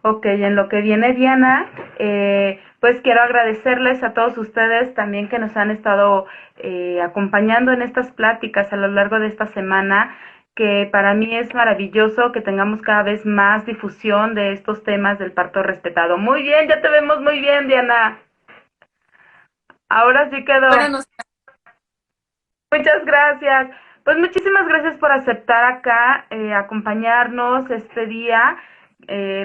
Ok, en lo que viene Diana, pues quiero agradecerles a todos ustedes también que nos han estado acompañando en estas pláticas a lo largo de esta semana, que para mí es maravilloso que tengamos cada vez más difusión de estos temas del parto respetado. Muy bien, ya te vemos muy bien, Diana. Ahora sí Bueno, quedó. nos Muchas gracias. Pues muchísimas gracias por aceptar acá, acompañarnos este día.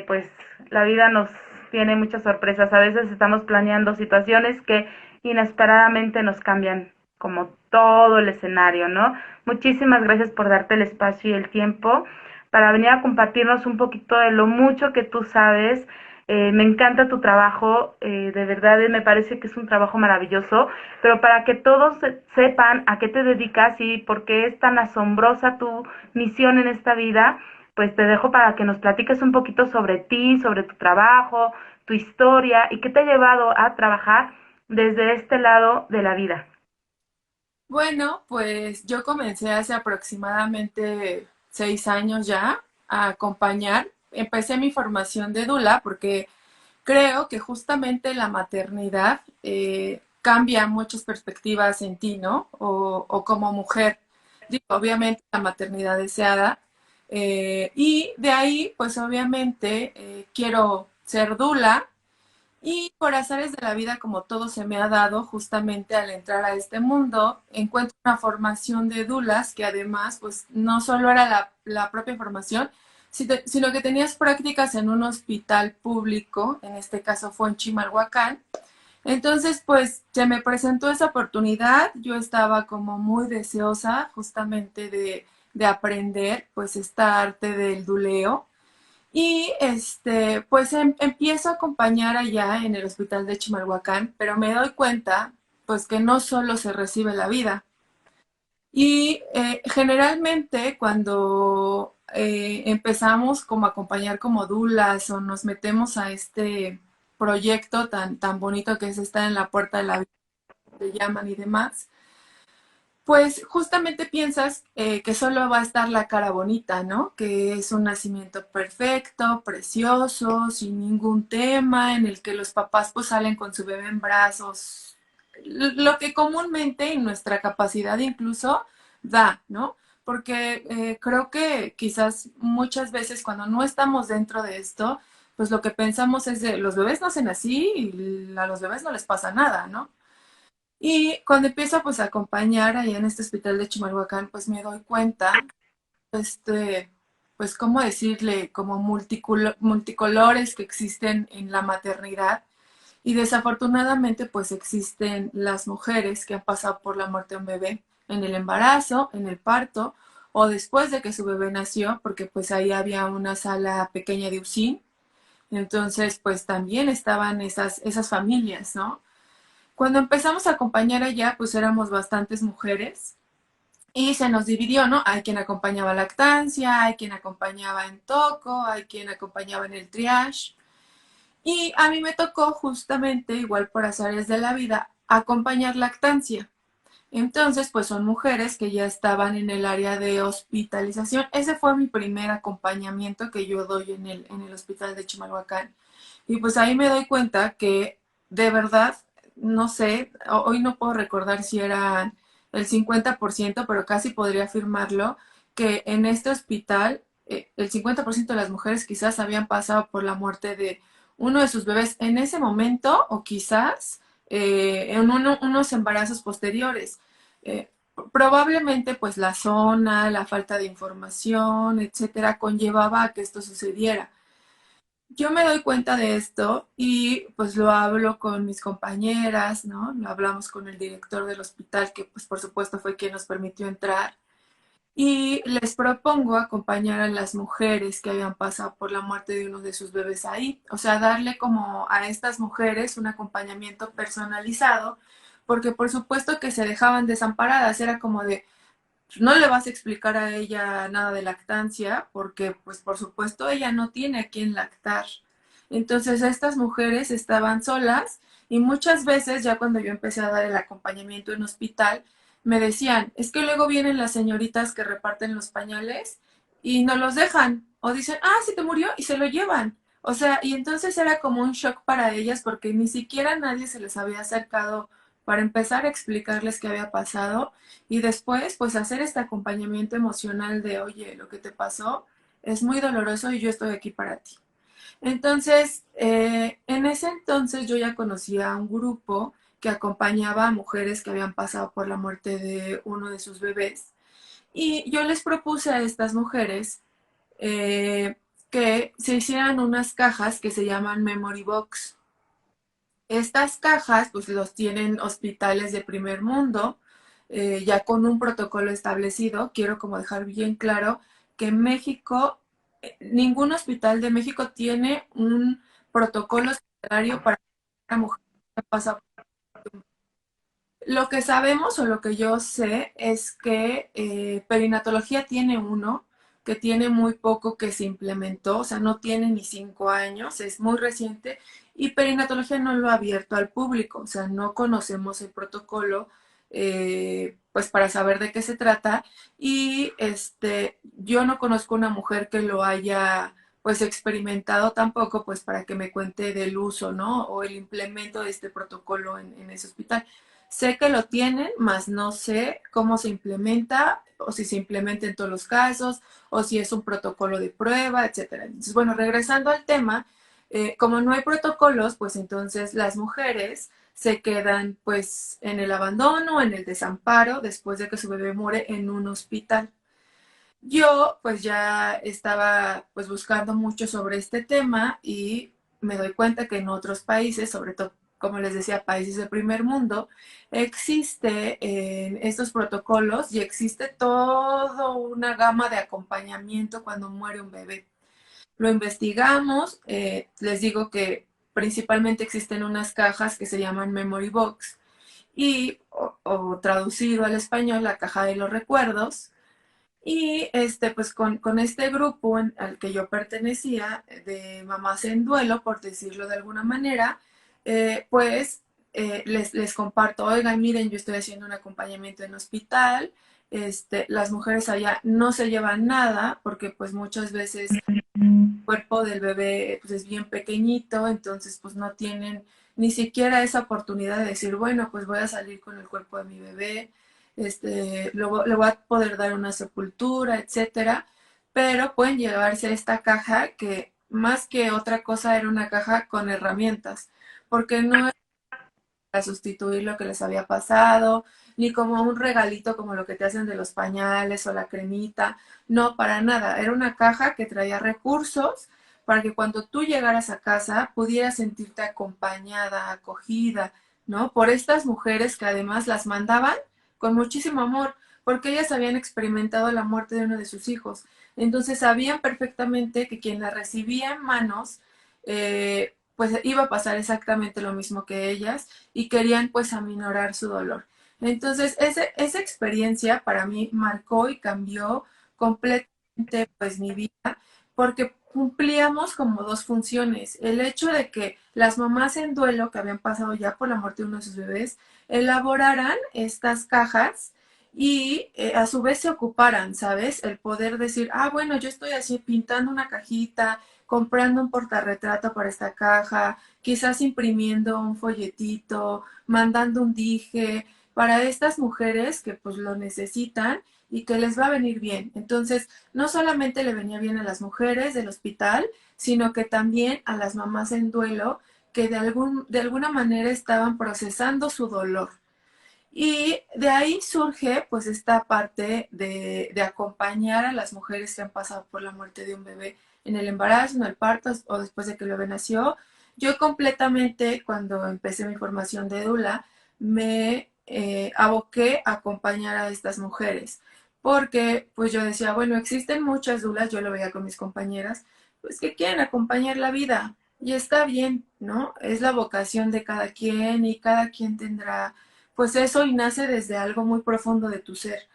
Pues la vida nos tiene muchas sorpresas. A veces estamos planeando situaciones que inesperadamente nos cambian como todo el escenario, ¿no? Muchísimas gracias por darte el espacio y el tiempo para venir a compartirnos un poquito de lo mucho que tú sabes. Me encanta tu trabajo, de verdad me parece que es un trabajo maravilloso, pero para que todos sepan a qué te dedicas y por qué es tan asombrosa tu misión en esta vida, pues te dejo para que nos platiques un poquito sobre ti, sobre tu trabajo, tu historia y qué te ha llevado a trabajar desde este lado de la vida. Bueno, pues yo comencé hace aproximadamente 6 años ya a acompañar. Empecé mi formación de dula porque creo que justamente la maternidad cambia muchas perspectivas en ti, ¿no? O como mujer. Digo, obviamente la maternidad deseada. Y de ahí, pues obviamente quiero ser dula y por azares de la vida, como todo se me ha dado, justamente al entrar a este mundo, encuentro una formación de dulas que además, pues no solo era la propia formación, sino que tenías prácticas en un hospital público, en este caso fue en Chimalhuacán. Entonces, pues se me presentó esa oportunidad, yo estaba como muy deseosa justamente de aprender pues esta arte del duleo. Y pues empiezo a acompañar allá en el hospital de Chimalhuacán, pero me doy cuenta pues que no solo se recibe la vida. Y generalmente cuando empezamos como a acompañar como dulas o nos metemos a este proyecto tan bonito que es estar en la puerta de la vida, te llaman y demás, pues justamente piensas que solo va a estar la cara bonita, ¿no? Que es un nacimiento perfecto, precioso, sin ningún tema, en el que los papás pues salen con su bebé en brazos, lo que comúnmente en nuestra capacidad incluso da, ¿no? Porque creo que quizás muchas veces cuando no estamos dentro de esto, pues lo que pensamos es de los bebés nacen así y a los bebés no les pasa nada, ¿no? Y cuando empiezo pues a acompañar allá en este hospital de Chimalhuacán, pues me doy cuenta, este, pues cómo decirle, como multicolores que existen en la maternidad. Y desafortunadamente pues existen las mujeres que han pasado por la muerte de un bebé en el embarazo, en el parto o después de que su bebé nació, porque pues ahí había una sala pequeña de UCI. Entonces pues también estaban esas familias, ¿no? Cuando empezamos a acompañar allá, pues éramos bastantes mujeres y se nos dividió, ¿no? Hay quien acompañaba lactancia, hay quien acompañaba en toco, hay quien acompañaba en el triage. Y a mí me tocó justamente, igual por azares de la vida, acompañar lactancia. Entonces, pues son mujeres que ya estaban en el área de hospitalización. Ese fue mi primer acompañamiento que yo doy en el hospital de Chimalhuacán. Y pues ahí me doy cuenta que de verdad, no sé, hoy no puedo recordar si eran el 50%, pero casi podría afirmarlo, que en este hospital el 50% de las mujeres quizás habían pasado por la muerte de uno de sus bebés en ese momento o quizás en unos embarazos posteriores. Eh, Probablemente pues la zona, la falta de información, etcétera, conllevaba a que esto sucediera. Yo me doy cuenta de esto y pues lo hablo con mis compañeras, ¿no? Lo hablamos con el director del hospital, que pues por supuesto fue quien nos permitió entrar. Y les propongo acompañar a las mujeres que habían pasado por la muerte de uno de sus bebés ahí. O sea, darle como a estas mujeres un acompañamiento personalizado, porque por supuesto que se dejaban desamparadas. Era como de, no le vas a explicar a ella nada de lactancia porque, pues, por supuesto, ella no tiene a quién lactar. Entonces, estas mujeres estaban solas y muchas veces, ya cuando yo empecé a dar el acompañamiento en hospital, me decían, es que luego vienen las señoritas que reparten los pañales y no los dejan. O dicen, ah, se te murió y se lo llevan. O sea, y entonces era como un shock para ellas porque ni siquiera nadie se les había acercado para empezar a explicarles qué había pasado y después pues hacer este acompañamiento emocional de, oye, lo que te pasó es muy doloroso y yo estoy aquí para ti. Entonces, en ese entonces yo ya conocía a un grupo que acompañaba a mujeres que habían pasado por la muerte de uno de sus bebés. Y yo les propuse a estas mujeres eh, que se hicieran unas cajas que se llaman Memory Box. Estas cajas, pues los tienen hospitales de primer mundo, ya con un protocolo establecido. Quiero como dejar bien claro que en México, ningún hospital de México tiene un protocolo hospitalario para una mujer que pasa. Lo que sabemos o lo que yo sé es que perinatología tiene uno que tiene muy poco que se implementó, o sea, no tiene ni 5 años, es muy reciente y perinatología no lo ha abierto al público, o sea, no conocemos el protocolo pues para saber de qué se trata y yo no conozco una mujer que lo haya pues experimentado tampoco pues para que me cuente del uso, ¿no? O el implemento de este protocolo en ese hospital. Sé que lo tienen, mas no sé cómo se implementa o si se implementa en todos los casos o si es un protocolo de prueba, etcétera. Entonces, bueno, regresando al tema, como no hay protocolos, pues entonces las mujeres se quedan pues en el abandono, en el desamparo, después de que su bebé muere en un hospital. Yo pues ya estaba pues buscando mucho sobre este tema y me doy cuenta que en otros países, sobre todo como les decía, países del primer mundo, existe estos protocolos y existe toda una gama de acompañamiento cuando muere un bebé. Lo investigamos, les digo que principalmente existen unas cajas que se llaman Memory Box y o traducido al español la caja de los recuerdos y pues con este grupo al que yo pertenecía, de mamás en duelo, por decirlo de alguna manera, pues les comparto, oigan, miren, yo estoy haciendo un acompañamiento en hospital, las mujeres allá no se llevan nada, porque pues muchas veces el cuerpo del bebé pues, es bien pequeñito, entonces pues no tienen ni siquiera esa oportunidad de decir, bueno, pues voy a salir con el cuerpo de mi bebé, luego le voy a poder dar una sepultura, etcétera, pero pueden llevarse esta caja que más que otra cosa era una caja con herramientas, porque no para sustituir lo que les había pasado, ni como un regalito como lo que te hacen de los pañales o la cremita, no, para nada, era una caja que traía recursos para que cuando tú llegaras a casa pudieras sentirte acompañada, acogida, ¿no? Por estas mujeres que además las mandaban con muchísimo amor, porque ellas habían experimentado la muerte de uno de sus hijos. Entonces sabían perfectamente que quien la recibía en manos, pues iba a pasar exactamente lo mismo que ellas y querían pues aminorar su dolor. Entonces, esa experiencia para mí marcó y cambió completamente pues mi vida porque cumplíamos como dos funciones. El hecho de que las mamás en duelo que habían pasado ya por la muerte de uno de sus bebés elaboraran estas cajas y a su vez se ocuparan, ¿sabes? El poder decir, ah, bueno, yo estoy así pintando una cajita, comprando un portarretrato para esta caja, quizás imprimiendo un folletito, mandando un dije para estas mujeres que pues lo necesitan y que les va a venir bien. Entonces, no solamente le venía bien a las mujeres del hospital, sino que también a las mamás en duelo que de alguna manera estaban procesando su dolor. Y de ahí surge pues esta parte de acompañar a las mujeres que han pasado por la muerte de un bebé en el embarazo, en el parto o después de que el bebé nació. Yo completamente cuando empecé mi formación de Dula me aboqué a acompañar a estas mujeres porque pues yo decía, bueno, existen muchas dulas, yo lo veía con mis compañeras, pues que quieren acompañar la vida y está bien, ¿no? Es la vocación de cada quien y cada quien tendrá pues eso y nace desde algo muy profundo de tu ser.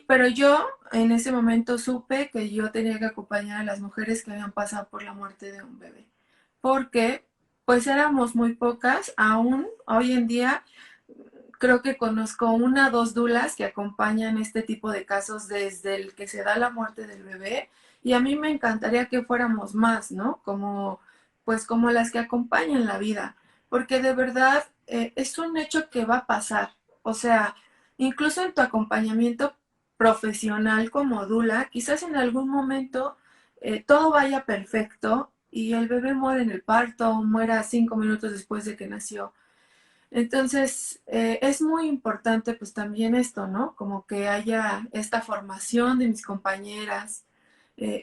Pero yo en ese momento supe que yo tenía que acompañar a las mujeres que habían pasado por la muerte de un bebé, porque pues éramos muy pocas, aún hoy en día creo que conozco una o dos dulas que acompañan este tipo de casos desde el que se da la muerte del bebé y a mí me encantaría que fuéramos más, ¿no? Como, pues como las que acompañan la vida, porque de verdad es un hecho que va a pasar. O sea, incluso en tu acompañamiento profesional como dula, quizás en algún momento todo vaya perfecto y el bebé muere en el parto o muera 5 minutos después de que nació. Entonces, es muy importante pues también esto, ¿no? Como que haya esta formación de mis compañeras.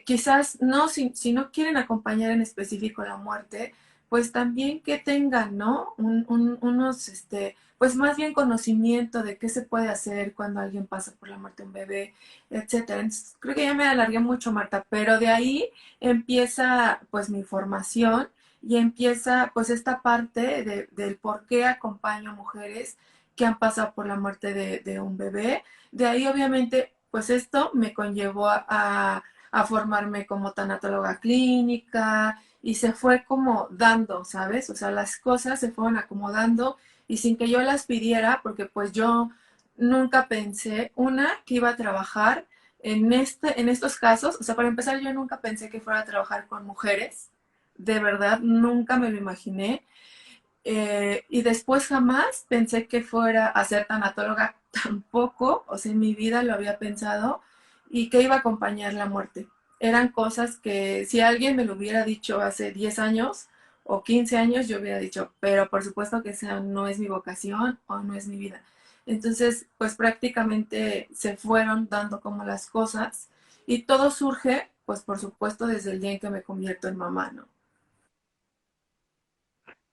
Quizás no, si no quieren acompañar en específico la muerte, pues también que tengan, ¿no? Unos, pues más bien conocimiento de qué se puede hacer cuando alguien pasa por la muerte de un bebé, etcétera. Entonces, creo que ya me alargué mucho, Marta, pero de ahí empieza pues mi formación y empieza pues esta parte del por qué acompaño a mujeres que han pasado por la muerte de un bebé. De ahí obviamente pues esto me conllevó a formarme como tanatóloga clínica y se fue como dando, ¿sabes? O sea, las cosas se fueron acomodando y sin que yo las pidiera, porque pues yo nunca pensé, una, que iba a trabajar en estos casos. O sea, para empezar, yo nunca pensé que fuera a trabajar con mujeres, de verdad, nunca me lo imaginé. Y después jamás pensé que fuera a ser tanatóloga, tampoco, o sea, en mi vida lo había pensado, y que iba a acompañar la muerte. Eran cosas que si alguien me lo hubiera dicho hace 10 años o 15 años, yo hubiera dicho, pero por supuesto que esa no es mi vocación o no es mi vida. Entonces, pues prácticamente se fueron dando como las cosas y todo surge, pues por supuesto, desde el día en que me convierto en mamá, ¿no?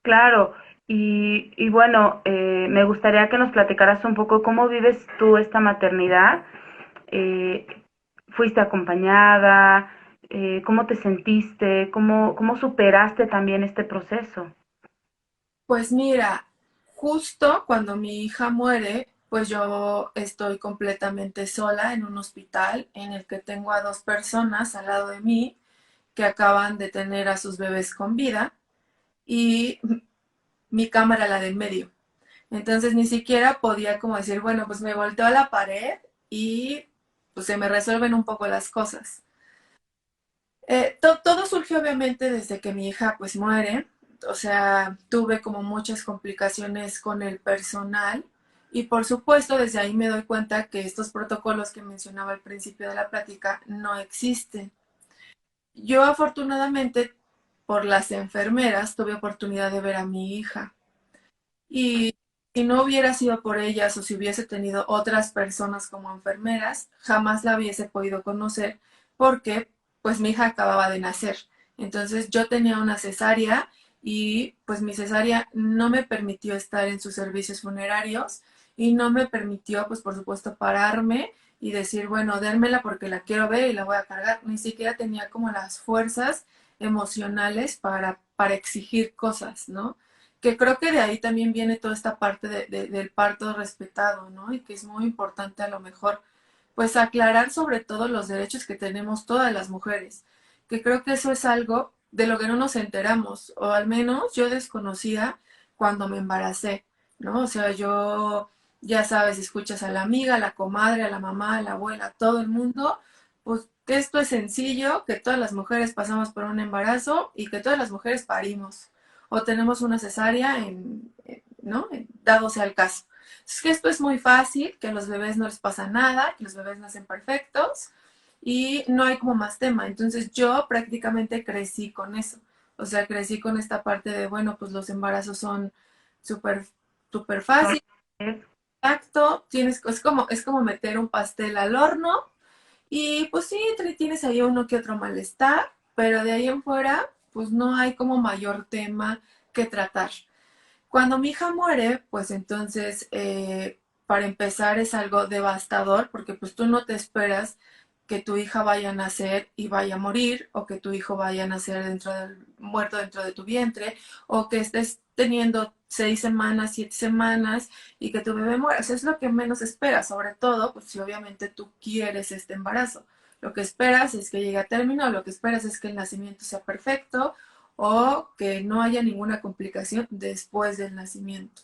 Claro, y bueno, me gustaría que nos platicaras un poco cómo vives tú esta maternidad. Eh, ¿Fuiste acompañada? ¿Cómo te sentiste? ¿Cómo superaste también este proceso? Pues mira, justo cuando mi hija muere, pues yo estoy completamente sola en un hospital en el que tengo a dos personas al lado de mí que acaban de tener a sus bebés con vida y mi cámara la del medio. Entonces ni siquiera podía como decir, bueno, pues me volteo a la pared y pues se me resuelven un poco las cosas. Todo surgió obviamente desde que mi hija pues muere. O sea, tuve como muchas complicaciones con el personal y por supuesto desde ahí me doy cuenta que estos protocolos que mencionaba al principio de la plática no existen. Yo afortunadamente por las enfermeras tuve oportunidad de ver a mi hija y si no hubiera sido por ellas o si hubiese tenido otras personas como enfermeras, jamás la hubiese podido conocer porque pues mi hija acababa de nacer. Entonces yo tenía una cesárea y pues mi cesárea no me permitió estar en sus servicios funerarios y no me permitió pues por supuesto pararme y decir, bueno, dérmela porque la quiero ver y la voy a cargar. Ni siquiera tenía como las fuerzas emocionales para exigir cosas, ¿no? Que creo que de ahí también viene toda esta parte del parto respetado, ¿no? Y que es muy importante a lo mejor, pues aclarar sobre todo los derechos que tenemos todas las mujeres, que creo que eso es algo de lo que no nos enteramos, o al menos yo desconocía cuando me embaracé, ¿no? O sea, yo, ya sabes, escuchas a la amiga, a la comadre, a la mamá, a la abuela, a todo el mundo, pues que esto es sencillo, que todas las mujeres pasamos por un embarazo y que todas las mujeres parimos o tenemos una cesárea ¿no? Dado sea el caso. Es que esto es muy fácil, que a los bebés no les pasa nada, que los bebés nacen perfectos y no hay como más tema. Entonces yo prácticamente crecí con eso. O sea, crecí con esta parte de, bueno, pues los embarazos son súper, súper fácil, exacto, es como meter un pastel al horno y pues sí, tienes ahí uno que otro malestar, pero de ahí en fuera, pues no hay como mayor tema que tratar. Cuando mi hija muere, pues entonces, para empezar, es algo devastador, porque pues tú no te esperas que tu hija vaya a nacer y vaya a morir, o que tu hijo vaya a nacer muerto dentro de tu vientre, o que estés teniendo 6 semanas, 7 semanas y que tu bebé muera. Eso es lo que menos esperas, sobre todo, pues si obviamente tú quieres este embarazo. Lo que esperas es que llegue a término, lo que esperas es que el nacimiento sea perfecto o que no haya ninguna complicación después del nacimiento.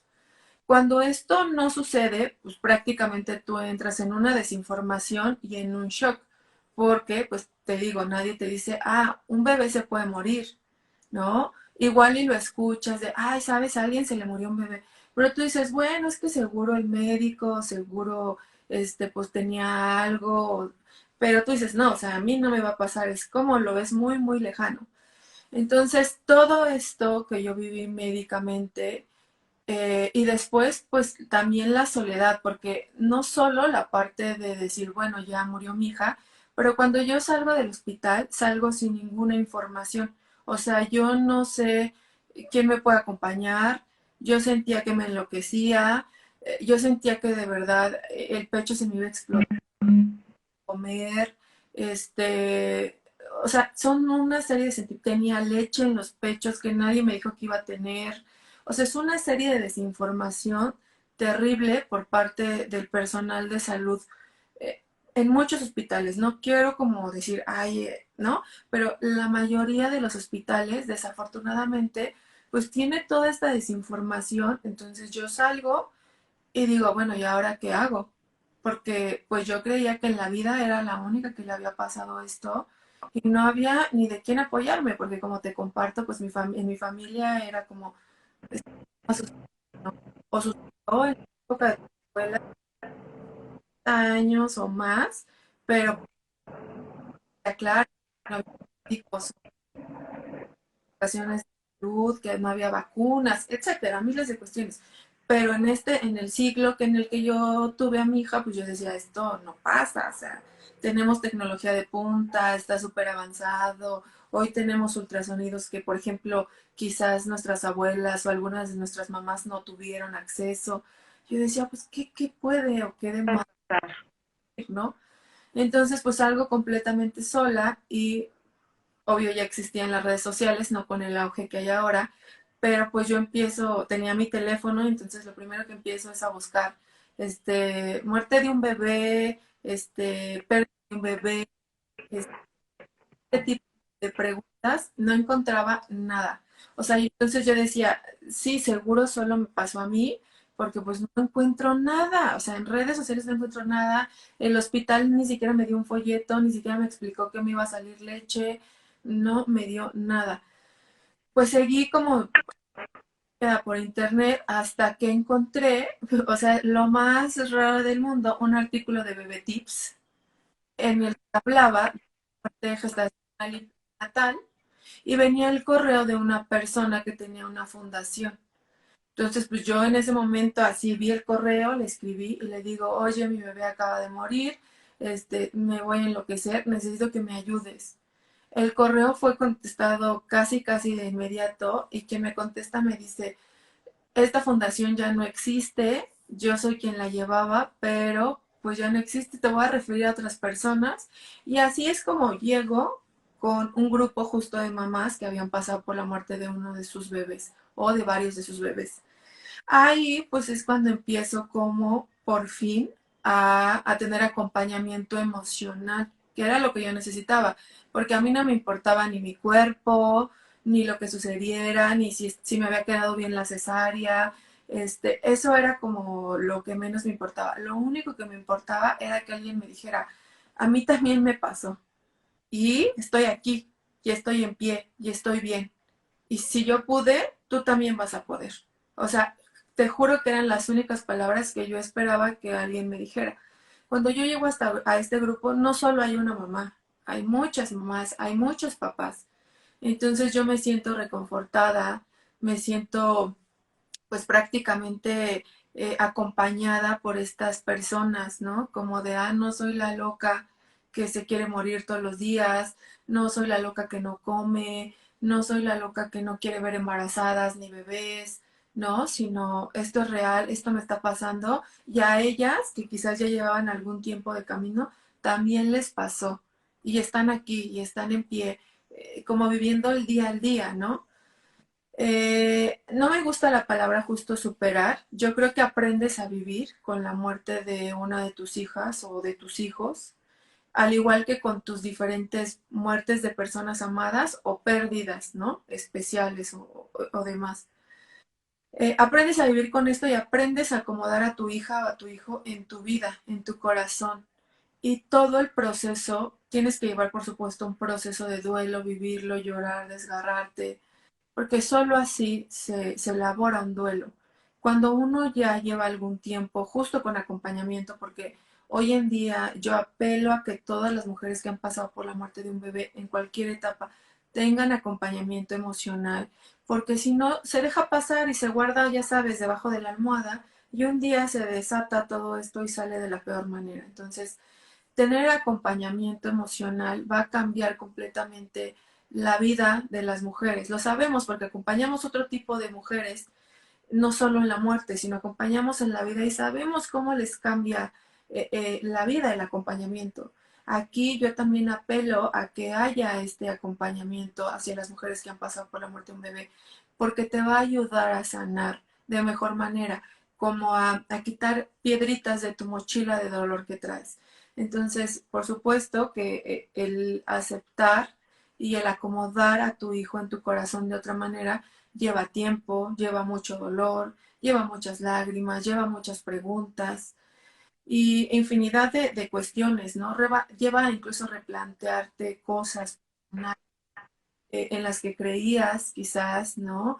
Cuando esto no sucede, pues prácticamente tú entras en una desinformación y en un shock, porque, pues te digo, nadie te dice, ah, un bebé se puede morir, ¿no? Igual y lo escuchas de, ay, ¿sabes? A alguien se le murió un bebé. Pero tú dices, bueno, es que seguro el médico, seguro, pues tenía algo. Pero tú dices, no, o sea, a mí no me va a pasar, es como lo ves muy, muy lejano. Entonces, todo esto que yo viví médicamente, y después, pues también la soledad, porque no solo la parte de decir, bueno, ya murió mi hija, pero cuando yo salgo del hospital, salgo sin ninguna información. O sea, yo no sé quién me puede acompañar, yo sentía que me enloquecía, yo sentía que de verdad el pecho se me iba a explotar, comer, o sea, son una serie de sentimientos. Tenía leche en los pechos que nadie me dijo que iba a tener. O sea, es una serie de desinformación terrible por parte del personal de salud en muchos hospitales. No quiero como decir, ay, ¿no? Pero la mayoría de los hospitales, desafortunadamente, pues tiene toda esta desinformación. Entonces yo salgo y digo, bueno, ¿y ahora qué hago? Porque pues yo creía que en la vida era la única que le había pasado esto y no había ni de quién apoyarme, porque como te comparto, pues en mi familia era como, sus- o sucedió en la época de la escuela, años o más, pero pues, claro, no había médicos, ocasiones de salud, que no había vacunas, etcétera, miles de cuestiones. Pero en el siglo en el que yo tuve a mi hija, pues yo decía, esto no pasa, o sea, tenemos tecnología de punta, está súper avanzado, hoy tenemos ultrasonidos que, por ejemplo, quizás nuestras abuelas o algunas de nuestras mamás no tuvieron acceso. Yo decía, pues, ¿qué puede o qué demás, no? Entonces, pues salgo completamente sola y obvio ya existían las redes sociales, no con el auge que hay ahora, pero pues yo empiezo, tenía mi teléfono, entonces lo primero que empiezo es a buscar, muerte de un bebé, pérdida de un bebé, este tipo de preguntas, no encontraba nada. O sea, y entonces yo decía, sí, seguro solo me pasó a mí, porque pues no encuentro nada, o sea, en redes sociales no encuentro nada, el hospital ni siquiera me dio un folleto, ni siquiera me explicó que me iba a salir leche, no me dio nada. Pues seguí como por internet hasta que encontré, o sea, lo más raro del mundo, un artículo de Bebé Tips en el que hablaba de gestación natal y venía el correo de una persona que tenía una fundación. Entonces, pues yo en ese momento así vi el correo, le escribí y le digo, oye, mi bebé acaba de morir, me voy a enloquecer, necesito que me ayudes. El correo fue contestado casi, casi de inmediato y quien me contesta me dice, esta fundación ya no existe, yo soy quien la llevaba, pero pues ya no existe, te voy a referir a otras personas. Y así es como llego con un grupo justo de mamás que habían pasado por la muerte de uno de sus bebés o de varios de sus bebés. Ahí pues es cuando empiezo como por fin a tener acompañamiento emocional, que era lo que yo necesitaba, porque a mí no me importaba ni mi cuerpo, ni lo que sucediera, ni si me había quedado bien la cesárea, eso era como lo que menos me importaba. Lo único que me importaba era que alguien me dijera, a mí también me pasó y estoy aquí, y estoy en pie, y estoy bien. Y si yo pude, tú también vas a poder. O sea, te juro que eran las únicas palabras que yo esperaba que alguien me dijera. Cuando yo llego hasta a este grupo, no solo hay una mamá, hay muchas mamás, hay muchos papás. Entonces yo me siento reconfortada, me siento pues prácticamente acompañada por estas personas, ¿no? Como de, ah, no soy la loca que se quiere morir todos los días, no soy la loca que no come, no soy la loca que no quiere ver embarazadas ni bebés, ¿no? Sino esto es real, esto me está pasando y a ellas, que quizás ya llevaban algún tiempo de camino, también les pasó y están aquí y están en pie, como viviendo el día al día, ¿no? No me gusta la palabra justo superar. Yo creo que aprendes a vivir con la muerte de una de tus hijas o de tus hijos, al igual que con tus diferentes muertes de personas amadas o pérdidas, ¿no? Especiales o demás. Aprendes a vivir con esto y aprendes a acomodar a tu hija o a tu hijo en tu vida, en tu corazón. Y todo el proceso, tienes que llevar, por supuesto, un proceso de duelo, vivirlo, llorar, desgarrarte, porque solo así se elabora un duelo. Cuando uno ya lleva algún tiempo, justo con acompañamiento, porque hoy en día yo apelo a que todas las mujeres que han pasado por la muerte de un bebé en cualquier etapa tengan acompañamiento emocional, porque si no, se deja pasar y se guarda, ya sabes, debajo de la almohada, y un día se desata todo esto y sale de la peor manera. Entonces, tener acompañamiento emocional va a cambiar completamente la vida de las mujeres. Lo sabemos porque acompañamos otro tipo de mujeres, no solo en la muerte, sino acompañamos en la vida y sabemos cómo les cambia la vida el acompañamiento. Aquí yo también apelo a que haya este acompañamiento hacia las mujeres que han pasado por la muerte de un bebé, porque te va a ayudar a sanar de mejor manera, como a quitar piedritas de tu mochila de dolor que traes. Entonces, por supuesto que el aceptar y el acomodar a tu hijo en tu corazón de otra manera lleva tiempo, lleva mucho dolor, lleva muchas lágrimas, lleva muchas preguntas y infinidad de cuestiones, ¿no? Lleva incluso replantearte cosas en las que creías, quizás, ¿no?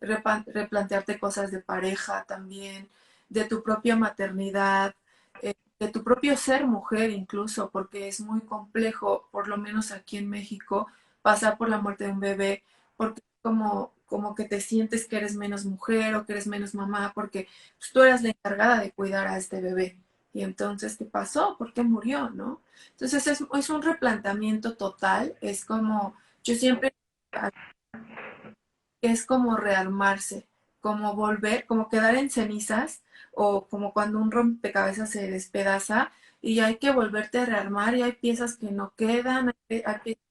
Replantearte cosas de pareja también, de tu propia maternidad, de tu propio ser mujer incluso, porque es muy complejo, por lo menos aquí en México, pasar por la muerte de un bebé, porque como que te sientes que eres menos mujer o que eres menos mamá, porque pues, tú eras la encargada de cuidar a este bebé. Y entonces, ¿qué pasó? ¿Por qué murió? ¿No? Entonces es un replanteamiento total, es como yo siempre es como rearmarse, como volver, como quedar en cenizas o como cuando un rompecabezas se despedaza y hay que volverte a rearmar y hay piezas que no quedan, hay piezas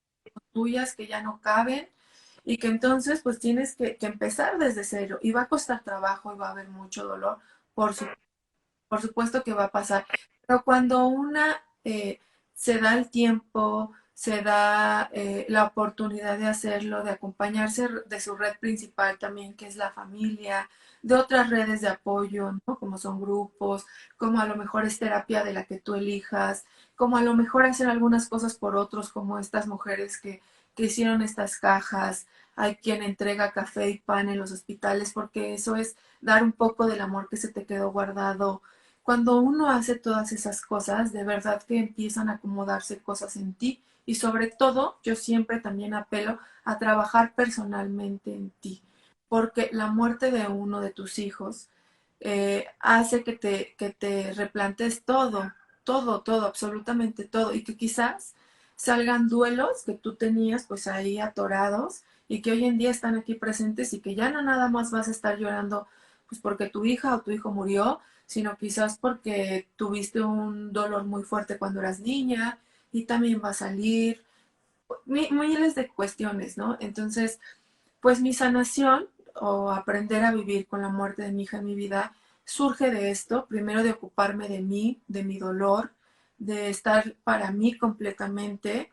tuyas que ya no caben y que entonces pues tienes que empezar desde cero y va a costar trabajo y va a haber mucho dolor, por su por supuesto que va a pasar, pero cuando una se da el tiempo, se da la oportunidad de hacerlo, de acompañarse de su red principal también, que es la familia, de otras redes de apoyo, ¿no? Como son grupos, como a lo mejor es terapia de la que tú elijas, como a lo mejor hacer algunas cosas por otros, como estas mujeres que hicieron estas cajas, hay quien entrega café y pan en los hospitales, porque eso es dar un poco del amor que se te quedó guardado cuando uno hace todas esas cosas, de verdad que empiezan a acomodarse cosas en ti y sobre todo yo siempre también apelo a trabajar personalmente en ti, porque la muerte de uno de tus hijos hace que te replantes todo, todo, todo, absolutamente todo y que quizás salgan duelos que tú tenías pues ahí atorados y que hoy en día están aquí presentes y que ya no nada más vas a estar llorando pues porque tu hija o tu hijo murió, sino quizás porque tuviste un dolor muy fuerte cuando eras niña y también va a salir miles de cuestiones, ¿no? Entonces, pues mi sanación o aprender a vivir con la muerte de mi hija en mi vida surge de esto, primero de ocuparme de mí, de mi dolor, de estar para mí completamente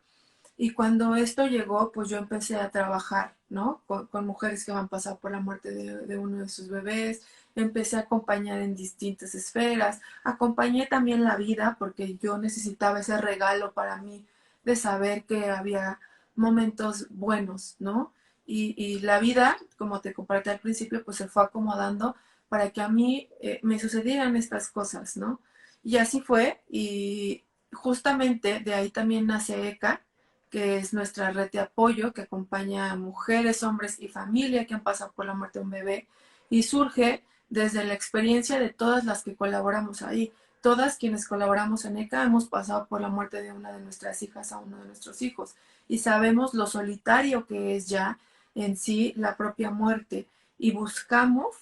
y cuando esto llegó, pues yo empecé a trabajar, ¿no? Con mujeres que han pasado por la muerte de uno de sus bebés, empecé a acompañar en distintas esferas, acompañé también la vida porque yo necesitaba ese regalo para mí de saber que había momentos buenos, ¿no? Y la vida, como te compartí al principio, pues se fue acomodando para que a mí me sucedieran estas cosas, ¿no? Y así fue, y justamente de ahí también nace ECA, que es nuestra red de apoyo que acompaña a mujeres, hombres y familia que han pasado por la muerte de un bebé y surge desde la experiencia de todas las que colaboramos ahí. Todas quienes colaboramos en ECA hemos pasado por la muerte de una de nuestras hijas a uno de nuestros hijos y sabemos lo solitario que es ya en sí la propia muerte y buscamos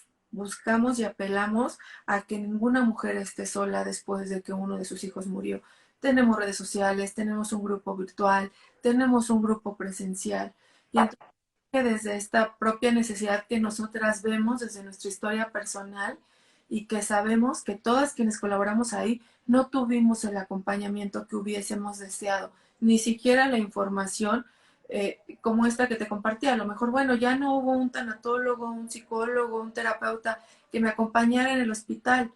y apelamos a que ninguna mujer esté sola después de que uno de sus hijos murió. Tenemos redes sociales, tenemos un grupo virtual, tenemos un grupo presencial. Y entonces desde esta propia necesidad que nosotras vemos desde nuestra historia personal y que sabemos que todas quienes colaboramos ahí no tuvimos el acompañamiento que hubiésemos deseado, ni siquiera la información como esta que te compartí. A lo mejor, bueno, ya no hubo un tanatólogo, un psicólogo, un terapeuta que me acompañara en el hospital,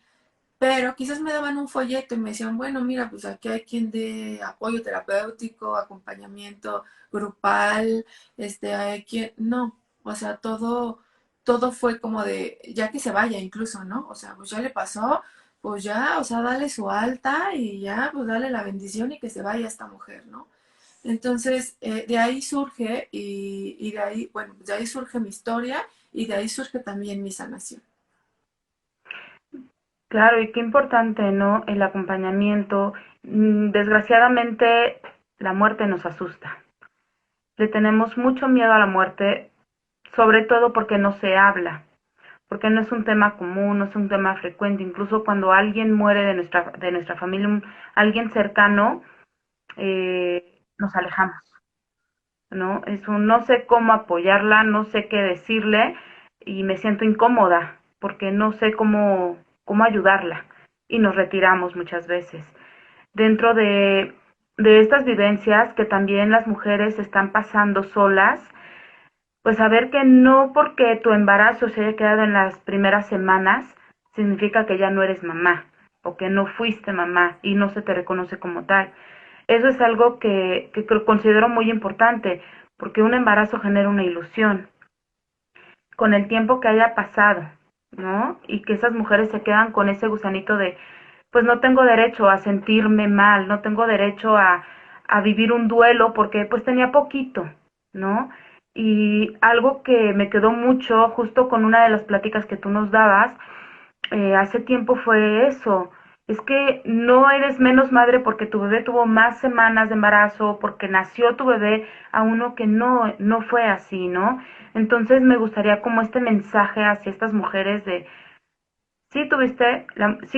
pero quizás me daban un folleto y me decían, bueno, mira, pues aquí hay quien dé apoyo terapéutico, acompañamiento grupal, hay quien, no, o sea, todo fue como de, ya que se vaya incluso, ¿no? O sea, pues ya le pasó, pues ya, o sea, dale su alta y ya, pues dale la bendición y que se vaya esta mujer, ¿no? Entonces, de ahí surge y de ahí, bueno, de ahí surge mi historia y de ahí surge también mi sanación. Claro, y qué importante, ¿no? El acompañamiento. Desgraciadamente, la muerte nos asusta. Le tenemos mucho miedo a la muerte, sobre todo porque no se habla, porque no es un tema común, no es un tema frecuente. Incluso cuando alguien muere de nuestra familia, alguien cercano, nos alejamos, ¿no? Es un no sé cómo apoyarla, no sé qué decirle y me siento incómoda porque no sé cómo ayudarla y nos retiramos muchas veces. Dentro de estas vivencias que también las mujeres están pasando solas, pues saber que no porque tu embarazo se haya quedado en las primeras semanas significa que ya no eres mamá o que no fuiste mamá y no se te reconoce como tal. Eso es algo que considero muy importante porque un embarazo genera una ilusión con el tiempo que haya pasado, ¿no? Y que esas mujeres se quedan con ese gusanito de, pues no tengo derecho a sentirme mal, no tengo derecho a vivir un duelo porque pues tenía poquito, ¿no? Y algo que me quedó mucho justo con una de las pláticas que tú nos dabas hace tiempo fue eso. Es que no eres menos madre porque tu bebé tuvo más semanas de embarazo, porque nació tu bebé a uno que no fue así, ¿no? Entonces me gustaría como este mensaje hacia estas mujeres de, sí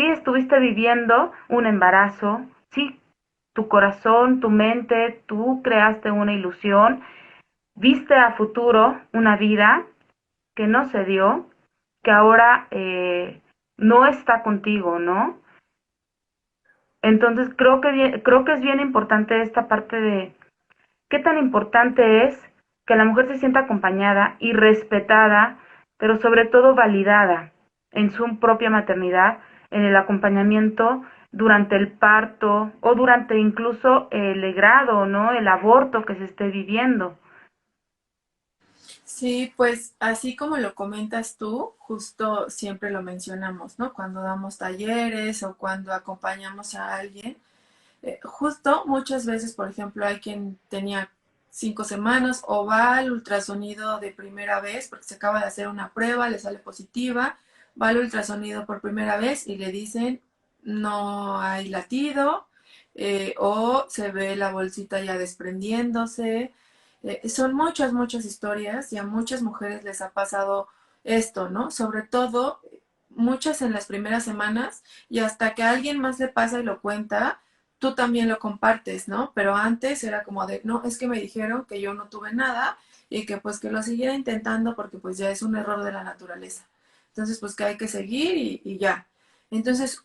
estuviste viviendo un embarazo, sí, tu corazón, tu mente, tú creaste una ilusión, viste a futuro una vida que no se dio, que ahora no está contigo, ¿no? Entonces creo que es bien importante esta parte de qué tan importante es que la mujer se sienta acompañada y respetada, pero sobre todo validada en su propia maternidad, en el acompañamiento durante el parto o durante incluso el legrado, ¿no? El aborto que se esté viviendo. Sí, pues así como lo comentas tú, justo siempre lo mencionamos, ¿no? Cuando damos talleres o cuando acompañamos a alguien, justo muchas veces, por ejemplo, hay quien tenía 5 semanas o va al ultrasonido de primera vez porque se acaba de hacer una prueba, le sale positiva, va al ultrasonido por primera vez y le dicen no hay latido, o se ve la bolsita ya desprendiéndose. Son muchas, muchas historias y a muchas mujeres les ha pasado esto, ¿no? Sobre todo muchas en las primeras semanas y hasta que a alguien más le pasa y lo cuenta, tú también lo compartes, ¿no? Pero antes era como de, no, es que me dijeron que yo no tuve nada y que pues que lo siguiera intentando porque pues ya es un error de la naturaleza. Entonces pues que hay que seguir y ya. Entonces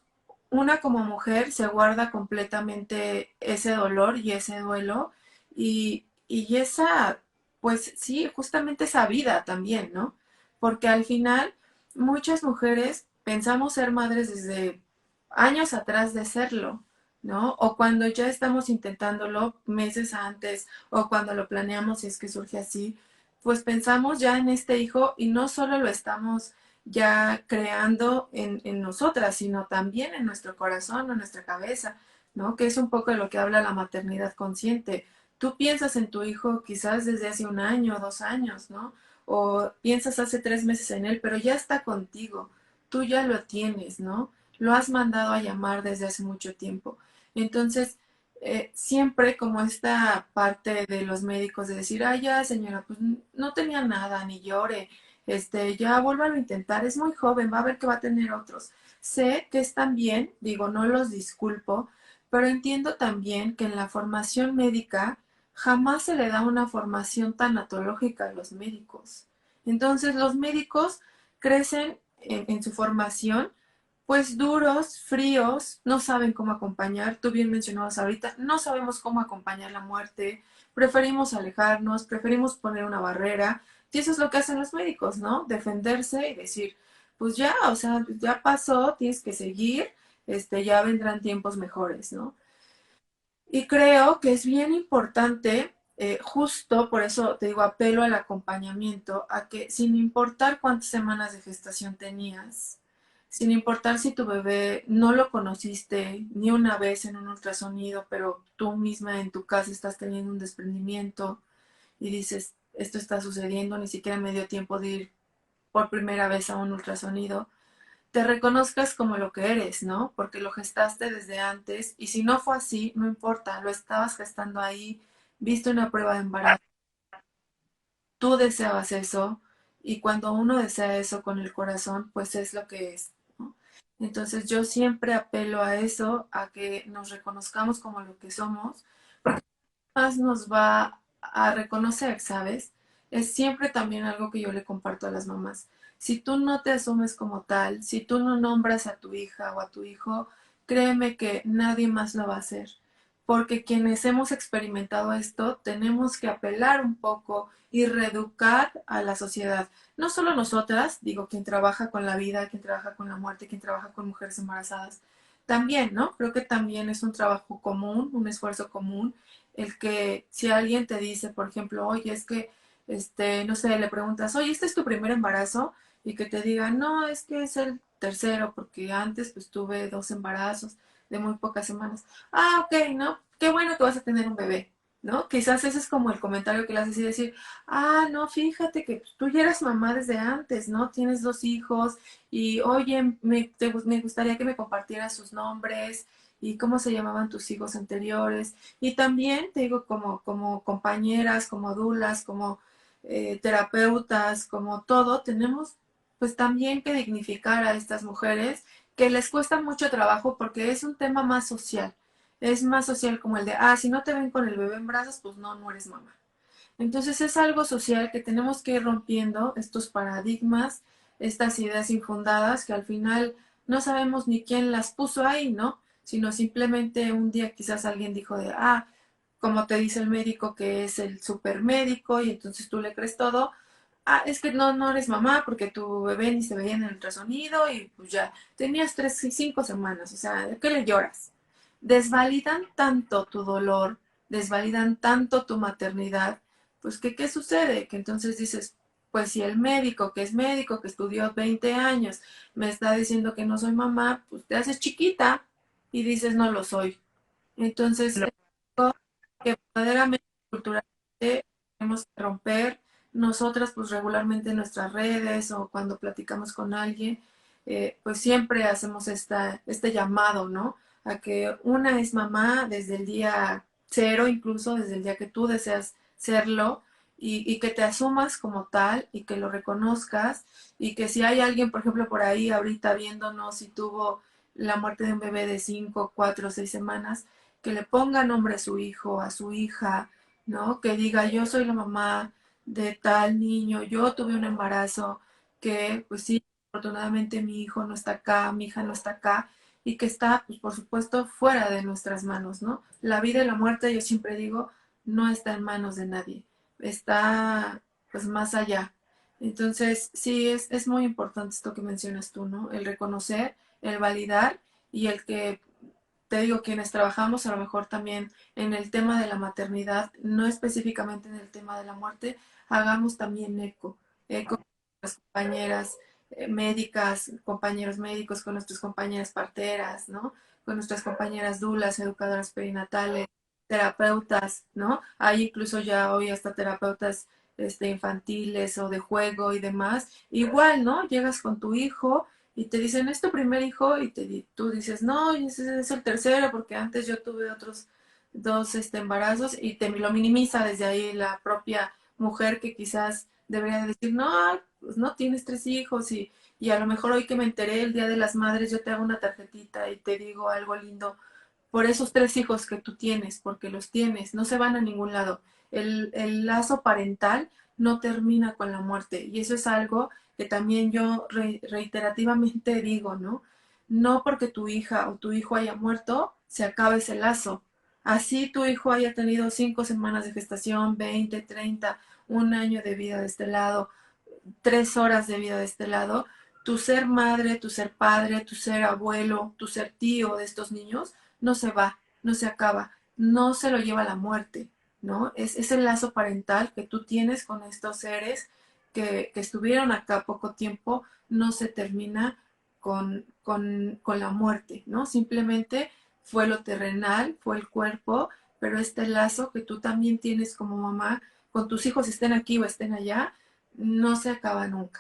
una como mujer se guarda completamente ese dolor y ese duelo y esa, pues sí, justamente esa vida también, ¿no? Porque al final muchas mujeres pensamos ser madres desde años atrás de serlo, ¿no? O cuando ya estamos intentándolo meses antes o cuando lo planeamos si es que surge así, pues pensamos ya en este hijo y no solo lo estamos ya creando en nosotras, sino también en nuestro corazón o en nuestra cabeza, ¿no? Que es un poco de lo que habla la maternidad consciente. Tú piensas en tu hijo quizás desde hace un año, 2 años, ¿no? O piensas hace 3 meses en él, pero ya está contigo, tú ya lo tienes, ¿no? Lo has mandado a llamar desde hace mucho tiempo. Entonces, siempre como esta parte de los médicos de decir, ah, ya señora, pues no tenía nada, ni llore, ya vuélvalo a intentar, es muy joven, va a ver que va a tener otros. Sé que están bien, digo, no los disculpo, pero entiendo también que en la formación médica jamás se le da una formación tanatológica a los médicos. Entonces, los médicos crecen en su formación pues duros, fríos, no saben cómo acompañar. Tú bien mencionabas ahorita, no sabemos cómo acompañar la muerte, preferimos alejarnos, preferimos poner una barrera, y eso es lo que hacen los médicos, ¿no? Defenderse y decir, pues ya, o sea, ya pasó, tienes que seguir, ya vendrán tiempos mejores, ¿no? Y creo que es bien importante, justo por eso te digo, apelo al acompañamiento, a que sin importar cuántas semanas de gestación tenías, sin importar si tu bebé no lo conociste ni una vez en un ultrasonido, pero tú misma en tu casa estás teniendo un desprendimiento y dices, esto está sucediendo, ni siquiera me dio tiempo de ir por primera vez a un ultrasonido, te reconozcas como lo que eres, ¿no? Porque lo gestaste desde antes y si no fue así, no importa, lo estabas gestando ahí, viste una prueba de embarazo, tú deseabas eso y cuando uno desea eso con el corazón, pues es lo que es, ¿no? Entonces yo siempre apelo a eso, a que nos reconozcamos como lo que somos, más nos va a reconocer, ¿sabes? Es siempre también algo que yo le comparto a las mamás. Si tú no te asumes como tal, si tú no nombras a tu hija o a tu hijo, créeme que nadie más lo va a hacer. Porque quienes hemos experimentado esto, tenemos que apelar un poco y reeducar a la sociedad. No solo nosotras, digo, quien trabaja con la vida, quien trabaja con la muerte, quien trabaja con mujeres embarazadas, también, ¿no? Creo que también es un trabajo común, un esfuerzo común el que si alguien te dice, por ejemplo, oye, es que, no sé, le preguntas, oye, ¿este es tu primer embarazo? Y que te diga, no, es que es el tercero, porque antes pues tuve 2 embarazos de muy pocas semanas. Ah, ok, ¿no? Qué bueno que vas a tener un bebé, ¿no? Quizás ese es como el comentario que le haces y decir, ah, no, fíjate que tú ya eras mamá desde antes, ¿no? Tienes 2 hijos y, oye, me gustaría que me compartieras sus nombres y cómo se llamaban tus hijos anteriores. Y también, te digo, como compañeras, como dulas, como terapeutas, como todo, tenemos pues también que dignificar a estas mujeres que les cuesta mucho trabajo porque es un tema más social. Es más social como el de, ah, si no te ven con el bebé en brazos, pues no, no eres mamá. Entonces es algo social que tenemos que ir rompiendo estos paradigmas, estas ideas infundadas que al final no sabemos ni quién las puso ahí, ¿no? Sino simplemente un día quizás alguien dijo de, ah, como te dice el médico que es el supermédico y entonces tú le crees todo. Ah, es que no, no eres mamá porque tu bebé ni se veía en el ultrasonido y pues ya tenías 3 y 5 semanas, o sea, ¿de qué le lloras? Desvalidan tanto tu dolor, desvalidan tanto tu maternidad, pues ¿qué, qué sucede? Que entonces dices, pues si el médico, que es médico, que estudió 20 años, me está diciendo que no soy mamá, pues te haces chiquita y dices no lo soy. Entonces, es algo que verdaderamente culturalmente tenemos que romper. Nosotras, pues regularmente en nuestras redes o cuando platicamos con alguien, pues siempre hacemos este llamado, ¿no? A que una es mamá desde el día cero, incluso desde el día que tú deseas serlo, y que te asumas como tal y que lo reconozcas y que si hay alguien, por ejemplo, por ahí ahorita viéndonos y tuvo la muerte de un bebé de 5, 4, 6 semanas, que le ponga nombre a su hijo, a su hija, ¿no? Que diga, yo soy la mamá de tal niño, yo tuve un embarazo, que pues sí, afortunadamente mi hijo no está acá, mi hija no está acá, y que está, pues por supuesto, fuera de nuestras manos, ¿no? La vida y la muerte, yo siempre digo, no está en manos de nadie, está pues más allá. Entonces, sí, es muy importante esto que mencionas tú, ¿no? El reconocer, el validar y el que te digo, quienes trabajamos a lo mejor también en el tema de la maternidad, no específicamente en el tema de la muerte, hagamos también eco con nuestras compañeras médicas, compañeros médicos, con nuestras compañeras parteras, ¿no? Con nuestras compañeras dulas, educadoras perinatales, terapeutas, ¿no? Hay incluso ya hoy hasta terapeutas infantiles o de juego y demás. Igual, ¿no? Llegas con tu hijo y te dicen, ¿es tu primer hijo? Y tú dices, no, ese es el tercero, porque antes yo tuve otros 2 embarazos y te lo minimiza desde ahí la propia mujer que quizás debería de decir, no, pues no tienes 3 hijos y a lo mejor hoy que me enteré el Día de las Madres, yo te hago una tarjetita y te digo algo lindo por esos 3 hijos que tú tienes, porque los tienes, no se van a ningún lado. El lazo parental no termina con la muerte y eso es algo que también yo reiterativamente digo, ¿no? No porque tu hija o tu hijo haya muerto, se acaba ese lazo. Así tu hijo haya tenido 5 semanas de gestación, 20, 30, un año de vida de este lado, 3 horas de vida de este lado, tu ser madre, tu ser padre, tu ser abuelo, tu ser tío de estos niños, no se va, no se acaba, no se lo lleva la muerte, ¿no? Es el lazo parental que tú tienes con estos seres que estuvieron acá poco tiempo, no se termina con la muerte, ¿no? Simplemente fue lo terrenal, fue el cuerpo, pero este lazo que tú también tienes como mamá, con tus hijos estén aquí o estén allá, no se acaba nunca.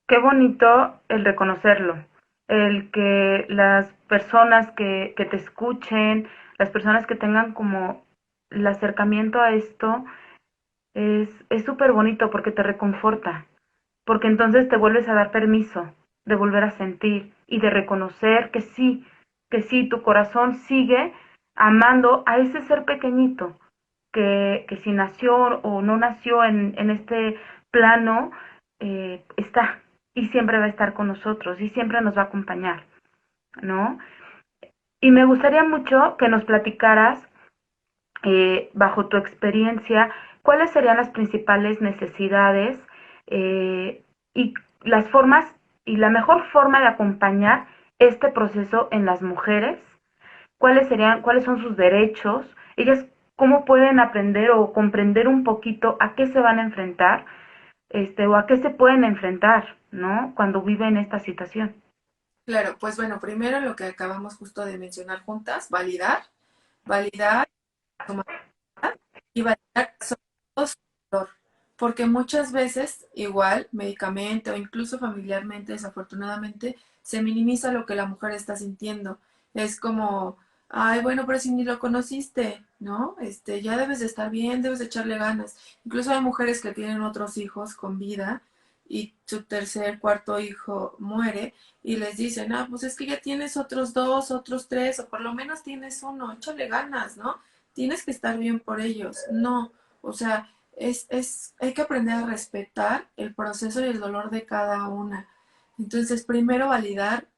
Qué bonito el reconocerlo, el que las personas que te escuchen, las personas que tengan como el acercamiento a esto, es súper bonito porque te reconforta, porque entonces te vuelves a dar permiso de volver a sentir y de reconocer que sí, tu corazón sigue amando a ese ser pequeñito, que si nació o no nació en este plano, está y siempre va a estar con nosotros y siempre nos va a acompañar, ¿no? Y me gustaría mucho que nos platicaras, bajo tu experiencia, cuáles serían las principales necesidades, eh, y las formas y la mejor forma de acompañar este proceso en las mujeres, cuáles son sus derechos, ellas cómo pueden aprender o comprender un poquito a qué se van a enfrentar, o a qué se pueden enfrentar, ¿no? Cuando viven esta situación. Claro, pues bueno, primero lo que acabamos justo de mencionar juntas, validar su maldad y validar sobre todo su dolor. Porque muchas veces, igual, médicamente o incluso familiarmente, desafortunadamente, se minimiza lo que la mujer está sintiendo. Es como, ay, bueno, pero si ni lo conociste, ¿no? Ya debes de estar bien, debes de echarle ganas. Incluso hay mujeres que tienen otros hijos con vida y su tercer, cuarto hijo muere y les dicen, ah, pues es que ya tienes otros dos, otros tres, o por lo menos tienes uno, échale ganas, ¿no? Tienes que estar bien por ellos. No, o sea, hay que aprender a respetar el proceso y el dolor de cada una. Entonces, primero validar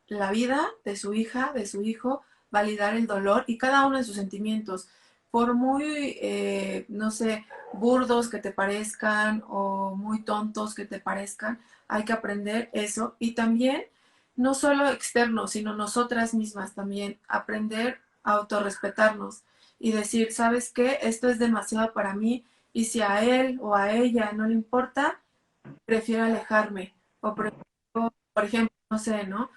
la vida de su hija, de su hijo, validar el dolor y cada uno de sus sentimientos. Por muy, no sé, burdos que te parezcan o muy tontos que te parezcan, hay que aprender eso. Y también, no solo externo, sino nosotras mismas también, aprender a autorrespetarnos y decir, ¿sabes qué? Esto es demasiado para mí y si a él o a ella no le importa, prefiero alejarme. O por ejemplo, no sé, ¿no?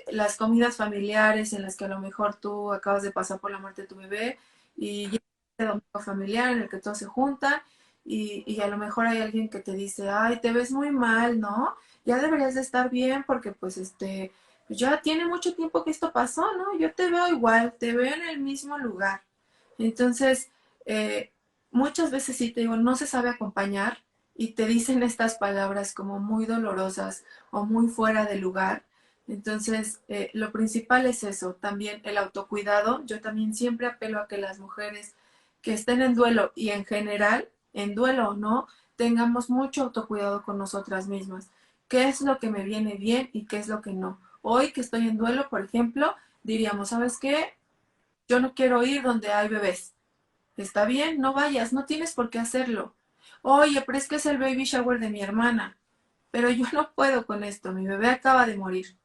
Las comidas familiares en las que a lo mejor tú acabas de pasar por la muerte de tu bebé y llega este domingo familiar en el que todos se juntan y a lo mejor hay alguien que te dice, ay, te ves muy mal, ¿no? Ya deberías de estar bien porque pues pues ya tiene mucho tiempo que esto pasó, ¿no? Yo te veo igual, te veo en el mismo lugar. Entonces, eh, muchas veces sí te digo, no se sabe acompañar y te dicen estas palabras como muy dolorosas o muy fuera de lugar. Entonces, lo principal es eso, también el autocuidado. Yo también siempre apelo a que las mujeres que estén en duelo y en general, en duelo o no, tengamos mucho autocuidado con nosotras mismas. ¿Qué es lo que me viene bien y qué es lo que no? Hoy que estoy en duelo, por ejemplo, diríamos, ¿sabes qué? Yo no quiero ir donde hay bebés. Está bien, no vayas, no tienes por qué hacerlo. Oye, pero es que es el baby shower de mi hermana, pero yo no puedo con esto, mi bebé acaba de morir.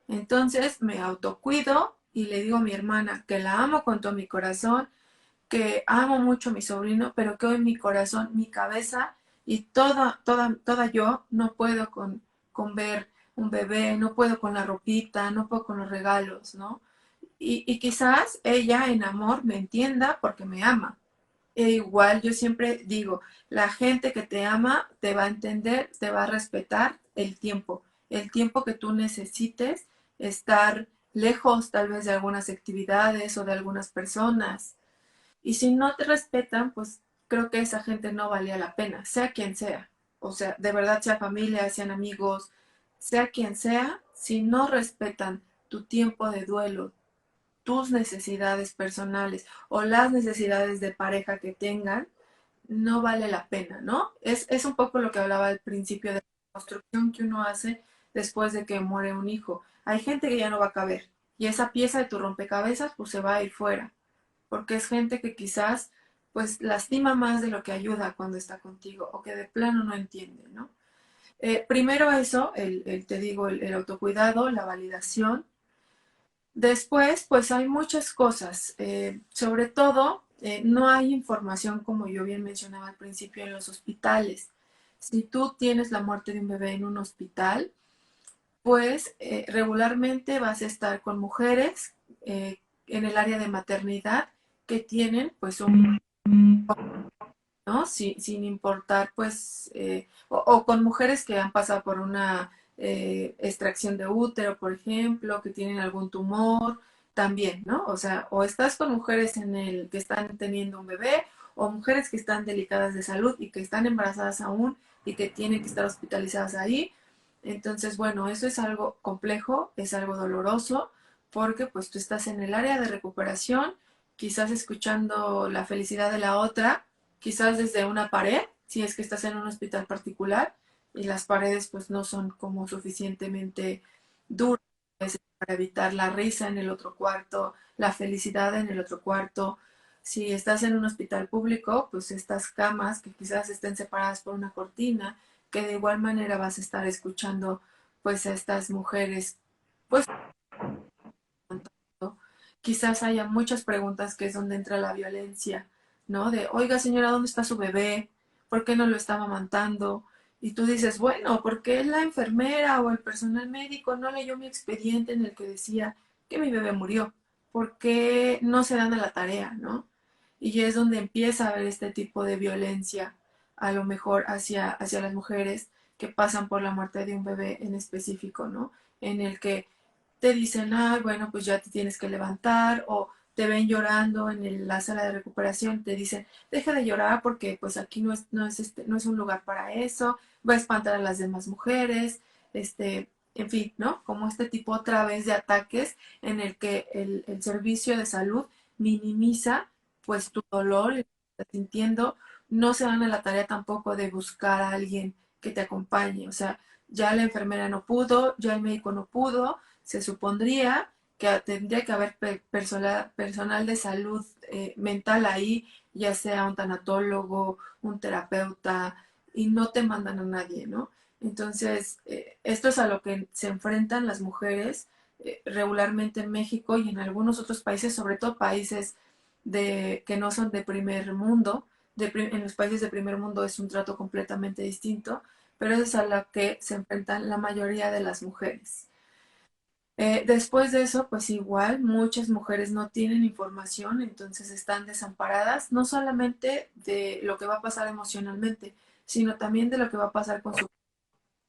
Entonces me autocuido y le digo a mi hermana que la amo con todo mi corazón, que amo mucho a mi sobrino, pero que hoy mi corazón, mi cabeza y toda yo no puedo con ver un bebé, no puedo con la ropita, no puedo con los regalos, ¿no? Y quizás ella en amor me entienda porque me ama. E igual yo siempre digo, la gente que te ama te va a entender, te va a respetar el tiempo que tú necesites estar lejos tal vez de algunas actividades o de algunas personas. Y si no te respetan, pues creo que esa gente no valía la pena, sea quien sea. O sea, de verdad, sea familia, sean amigos, sea quien sea, si no respetan tu tiempo de duelo, tus necesidades personales o las necesidades de pareja que tengan, no vale la pena, ¿no? Es un poco lo que hablaba al principio de la construcción que uno hace después de que muere un hijo. Hay gente que ya no va a caber y esa pieza de tu rompecabezas pues se va a ir fuera, porque es gente que quizás pues lastima más de lo que ayuda cuando está contigo o que de plano no entiende, ¿no? Primero eso, te digo, el autocuidado, la validación. Después, pues hay muchas cosas. Sobre todo, no hay información, como yo bien mencionaba al principio, en los hospitales. Si tú tienes la muerte de un bebé en un hospital, pues regularmente vas a estar con mujeres en el área de maternidad que tienen pues un, ¿no? Sin importar, pues, o con mujeres que han pasado por una extracción de útero, por ejemplo, que tienen algún tumor, también, ¿no? O sea, o estás con mujeres en el que están teniendo un bebé, o mujeres que están delicadas de salud y que están embarazadas aún y que tienen que estar hospitalizadas ahí. Entonces, bueno, eso es algo complejo, es algo doloroso, porque pues tú estás en el área de recuperación, quizás escuchando la felicidad de la otra, quizás desde una pared, si es que estás en un hospital particular y las paredes pues no son como suficientemente duras para evitar la risa en el otro cuarto, la felicidad en el otro cuarto. Si estás en un hospital público, pues estas camas que quizás estén separadas por una cortina, que de igual manera vas a estar escuchando pues a estas mujeres, pues quizás haya muchas preguntas que es donde entra la violencia, ¿no? De, oiga señora, ¿dónde está su bebé? ¿Por qué no lo estaba amamantando? Y tú dices, bueno, ¿por qué la enfermera o el personal médico no leyó mi expediente en el que decía que mi bebé murió? ¿Por qué no se dan a la tarea, no? Y es donde empieza a haber este tipo de violencia, a lo mejor hacia las mujeres que pasan por la muerte de un bebé en específico, ¿no? En el que te dicen, ay, bueno, pues ya te tienes que levantar, o te ven llorando en la sala de recuperación, te dicen, deja de llorar porque pues aquí no es un lugar para eso, va a espantar a las demás mujeres, en fin, ¿no? Como este tipo otra vez de ataques en el que el servicio de salud minimiza pues tu dolor, y lo que estás sintiendo, no se dan a la tarea tampoco de buscar a alguien que te acompañe, o sea, ya la enfermera no pudo, ya el médico no pudo, se supondría que tendría que haber personal de salud mental ahí, ya sea un tanatólogo, un terapeuta, y no te mandan a nadie, ¿no? Entonces, esto es a lo que se enfrentan las mujeres regularmente en México y en algunos otros países, sobre todo países que no son de primer mundo. En los países de primer mundo es un trato completamente distinto, pero eso es a lo que se enfrentan la mayoría de las mujeres. Después de eso, pues igual muchas mujeres no tienen información, entonces están desamparadas, no solamente de lo que va a pasar emocionalmente, sino también de lo que va a pasar con su...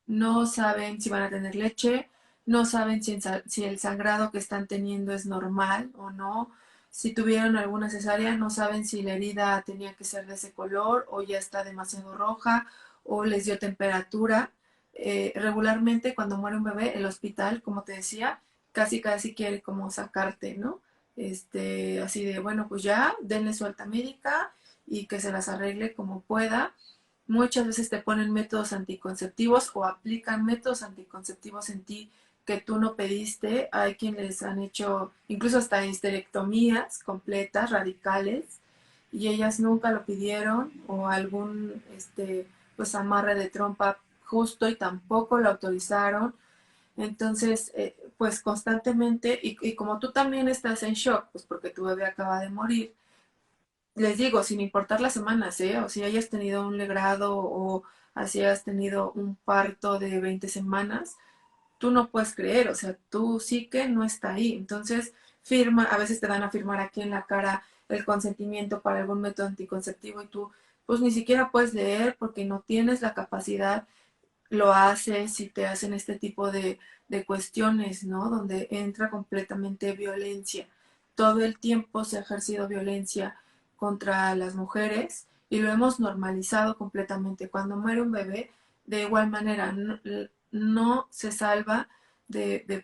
No saben si van a tener leche, no saben si el sangrado que están teniendo es normal o no, si tuvieron alguna cesárea, no saben si la herida tenía que ser de ese color o ya está demasiado roja o les dio temperatura. Regularmente cuando muere un bebé, el hospital, como te decía, casi quiere como sacarte, ¿no? Así de, bueno, pues ya, denle su alta médica y que se las arregle como pueda. Muchas veces te ponen métodos anticonceptivos o aplican métodos anticonceptivos en ti que tú no pediste. Hay quienes han hecho incluso hasta histerectomías completas, radicales, y ellas nunca lo pidieron, o algún pues amarre de trompa justo y tampoco lo autorizaron. Entonces, pues constantemente, y como tú también estás en shock, pues porque tu bebé acaba de morir, les digo, sin importar las semanas, ¿eh? O si hayas tenido un legrado o así hayas tenido un parto de 20 semanas, tú no puedes creer, o sea, tú sí que no está ahí. Entonces, firma, a veces te dan a firmar aquí en la cara el consentimiento para algún método anticonceptivo y tú pues ni siquiera puedes leer porque no tienes la capacidad, lo haces y te hacen este tipo de cuestiones, ¿no? Donde entra completamente violencia. Todo el tiempo se ha ejercido violencia contra las mujeres y lo hemos normalizado completamente. Cuando muere un bebé, de igual manera, no se salva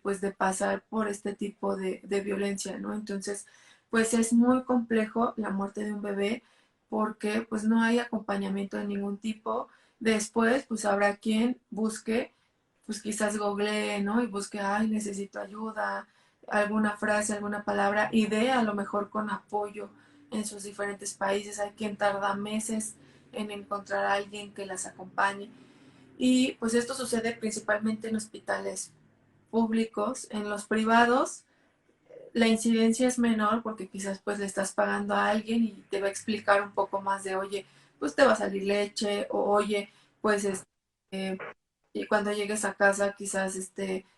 pues, de pasar por este tipo de violencia, ¿no? Entonces, pues es muy complejo la muerte de un bebé porque pues no hay acompañamiento de ningún tipo. Después, pues habrá quien busque pues quizás googlee, ¿no? Y busque, ay, necesito ayuda, alguna frase, alguna palabra, y dé a lo mejor con apoyo en sus diferentes países. Hay quien tarda meses en encontrar a alguien que las acompañe. Y pues esto sucede principalmente en hospitales públicos. En los privados la incidencia es menor porque quizás pues le estás pagando a alguien y te va a explicar un poco más de, oye, pues te va a salir leche, o oye, pues y cuando llegues a casa quizás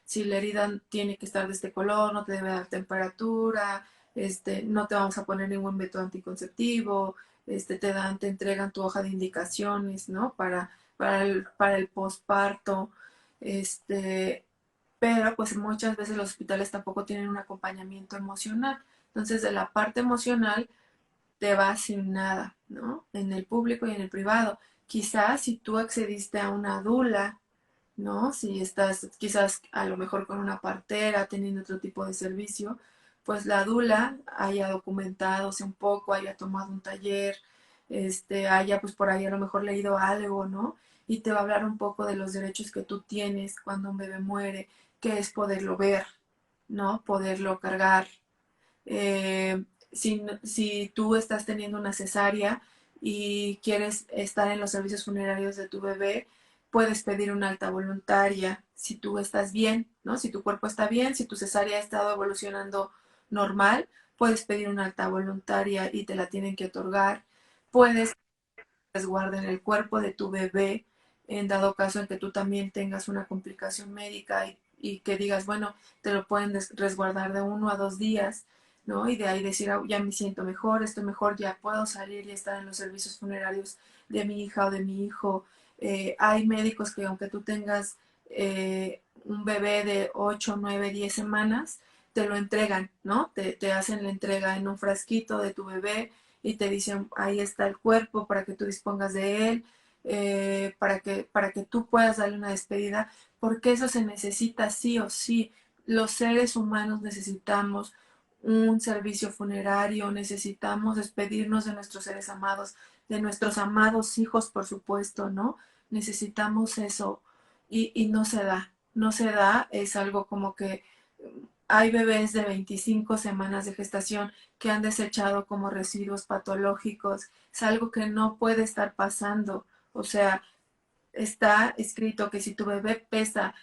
si la herida tiene que estar de este color, no te debe dar temperatura, no te vamos a poner ningún método anticonceptivo, te entregan tu hoja de indicaciones, ¿no? Para el posparto, este, pero pues muchas veces los hospitales tampoco tienen un acompañamiento emocional. Entonces, de la parte emocional te vas sin nada, ¿no? En el público y en el privado. Quizás si tú accediste a una dula, ¿no? Si estás quizás a lo mejor con una partera, teniendo otro tipo de servicio, pues la dula haya documentadose un poco, haya tomado un taller, haya pues por ahí a lo mejor leído algo, ¿no? Y te va a hablar un poco de los derechos que tú tienes cuando un bebé muere, que es poderlo ver, ¿no? Poderlo cargar. Si tú estás teniendo una cesárea y quieres estar en los servicios funerarios de tu bebé, puedes pedir una alta voluntaria si tú estás bien, ¿no? Si tu cuerpo está bien, si tu cesárea ha estado evolucionando normal, puedes pedir una alta voluntaria y te la tienen que otorgar. Puedes resguardar el cuerpo de tu bebé en dado caso en que tú también tengas una complicación médica y que digas, bueno, te lo pueden resguardar de 1 a 2 días, ¿no? Y de ahí decir, "Ah, ya me siento mejor, estoy mejor, ya puedo salir y estar en los servicios funerarios de mi hija o de mi hijo". Hay médicos que aunque tú tengas un bebé de 8, 9, 10 semanas, te lo entregan, ¿no? Te hacen la entrega en un frasquito de tu bebé y te dicen, ahí está el cuerpo para que tú dispongas de él, para que tú puedas darle una despedida, porque eso se necesita sí o sí. Los seres humanos necesitamos un servicio funerario, necesitamos despedirnos de nuestros seres amados, de nuestros amados hijos, por supuesto, ¿no? Necesitamos eso y no se da, no se da, es algo como que hay bebés de 25 semanas de gestación que han desechado como residuos patológicos. Es algo que no puede estar pasando. O sea, está escrito que si tu bebé pesa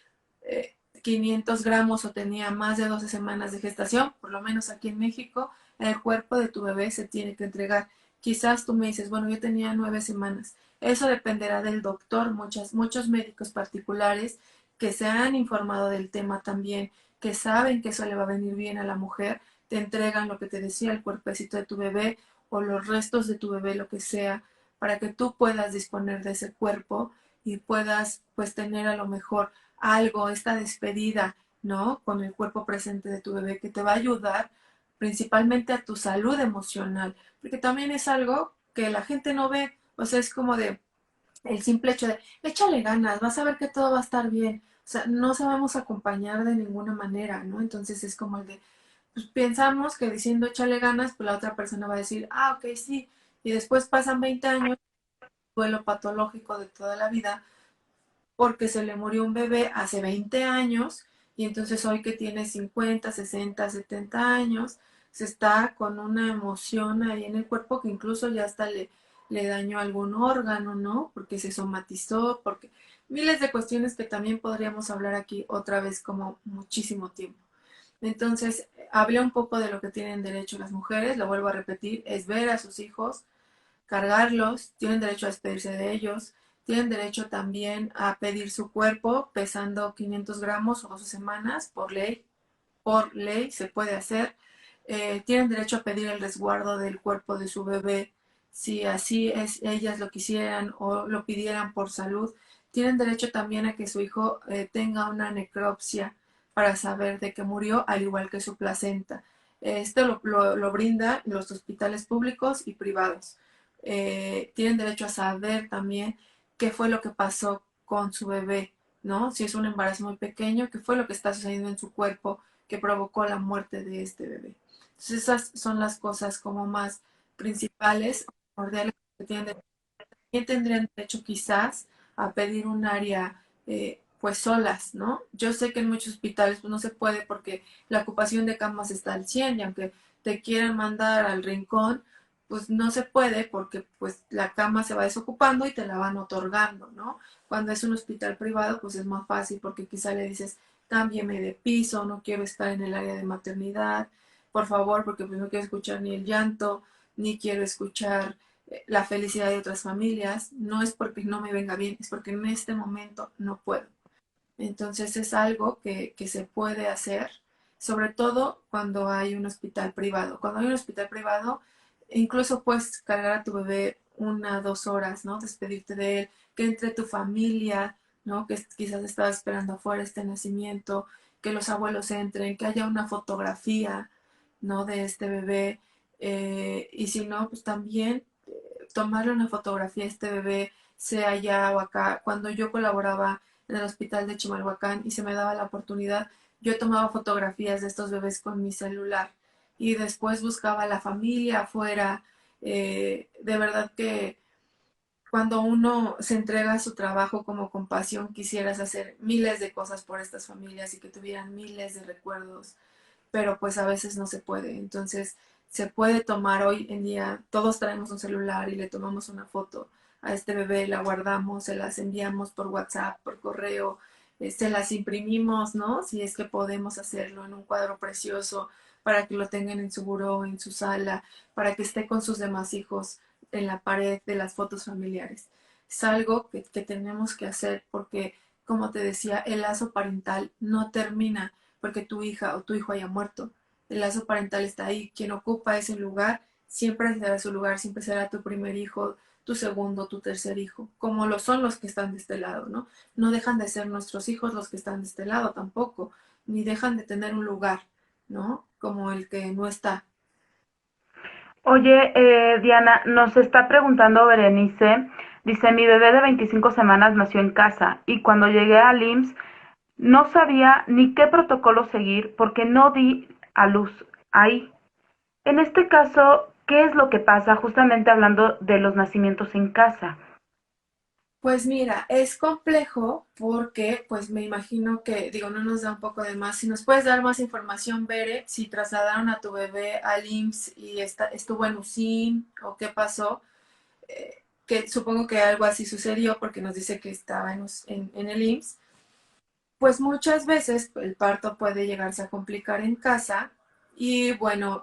500 gramos o tenía más de 12 semanas de gestación, por lo menos aquí en México, el cuerpo de tu bebé se tiene que entregar. Quizás tú me dices, bueno, yo tenía 9 semanas. Eso dependerá del doctor. Muchos médicos particulares que se han informado del tema también, que saben que eso le va a venir bien a la mujer, te entregan lo que te decía, el cuerpecito de tu bebé o los restos de tu bebé, lo que sea, para que tú puedas disponer de ese cuerpo y puedas pues tener a lo mejor algo, esta despedida, ¿no? Con el cuerpo presente de tu bebé que te va a ayudar principalmente a tu salud emocional, porque también es algo que la gente no ve, o sea, es como de el simple hecho de, échale ganas, vas a ver que todo va a estar bien, o sea, no sabemos acompañar de ninguna manera, ¿no? Entonces es como el de, pues pensamos que diciendo échale ganas, pues la otra persona va a decir, ah, ok, sí, y después pasan 20 años, duelo patológico de toda la vida, porque se le murió un bebé hace 20 años y entonces hoy que tiene 50, 60, 70 años, se está con una emoción ahí en el cuerpo que incluso ya hasta le dañó algún órgano, ¿no? Porque se somatizó, porque miles de cuestiones que también podríamos hablar aquí otra vez como muchísimo tiempo. Entonces, hablé un poco de lo que tienen derecho las mujeres, lo vuelvo a repetir, es ver a sus hijos, cargarlos, tienen derecho a despedirse de ellos, tienen derecho también a pedir su cuerpo pesando 500 gramos o 12 semanas por ley se puede hacer. Tienen derecho a pedir el resguardo del cuerpo de su bebé si así es, ellas lo quisieran o lo pidieran por salud. Tienen derecho también a que su hijo tenga una necropsia para saber de que murió, al igual que su placenta. Esto lo brindan los hospitales públicos y privados. Tienen derecho a saber también qué fue lo que pasó con su bebé, ¿no? Si es un embarazo muy pequeño, qué fue lo que está sucediendo en su cuerpo que provocó la muerte de este bebé. Entonces esas son las cosas como más principales, primordiales que tienen. También tendrían derecho quizás a pedir un área pues solas, ¿no? Yo sé que en muchos hospitales pues, no se puede porque la ocupación de camas está al 100 y aunque te quieran mandar al rincón, pues no se puede porque pues la cama se va desocupando y te la van otorgando, ¿no? Cuando es un hospital privado, pues es más fácil porque quizá le dices, cámbiame de piso, no quiero estar en el área de maternidad, por favor, porque pues no quiero escuchar ni el llanto, ni quiero escuchar la felicidad de otras familias. No es porque no me venga bien, es porque en este momento no puedo. Entonces es algo que se puede hacer, sobre todo cuando hay un hospital privado. Cuando hay un hospital privado, incluso puedes cargar a tu bebé 1, 2 horas, ¿no? Despedirte de él, que entre tu familia, ¿no? Que quizás estaba esperando afuera este nacimiento, que los abuelos entren, que haya una fotografía, ¿no? De este bebé. Y si no, pues también tomarle una fotografía a este bebé, sea allá o acá. Cuando yo colaboraba en el hospital de Chimalhuacán y se me daba la oportunidad, yo tomaba fotografías de estos bebés con mi celular y después buscaba a la familia afuera. De verdad que cuando uno se entrega a su trabajo como con pasión, quisieras hacer miles de cosas por estas familias y que tuvieran miles de recuerdos, pero pues a veces no se puede. Entonces, se puede tomar hoy en día, todos traemos un celular y le tomamos una foto a este bebé, la guardamos, se las enviamos por WhatsApp, por correo, se las imprimimos, ¿no? Si es que podemos hacerlo en un cuadro precioso para que lo tengan en su buró, en su sala, para que esté con sus demás hijos en la pared de las fotos familiares. Es algo que tenemos que hacer porque, como te decía, el lazo parental no termina porque tu hija o tu hijo haya muerto. El lazo parental está ahí. Quien ocupa ese lugar siempre será su lugar, siempre será tu primer hijo, tu segundo, tu tercer hijo, como lo son los que están de este lado, ¿no? No dejan de ser nuestros hijos los que están de este lado tampoco, ni dejan de tener un lugar, ¿no? Como el que no está. Oye, Diana, nos está preguntando Berenice, dice, mi bebé de 25 semanas nació en casa y cuando llegué al IMSS no sabía ni qué protocolo seguir porque no di a luz ahí. En este caso, ¿qué es lo que pasa justamente hablando de los nacimientos en casa? Pues mira, es complejo porque, pues me imagino que, digo, no nos da un poco de más. Si nos puedes dar más información, Bere, si trasladaron a tu bebé al IMSS y estuvo en USIN o qué pasó, que supongo que algo así sucedió porque nos dice que estaba en el IMSS, pues muchas veces el parto puede llegarse a complicar en casa y bueno,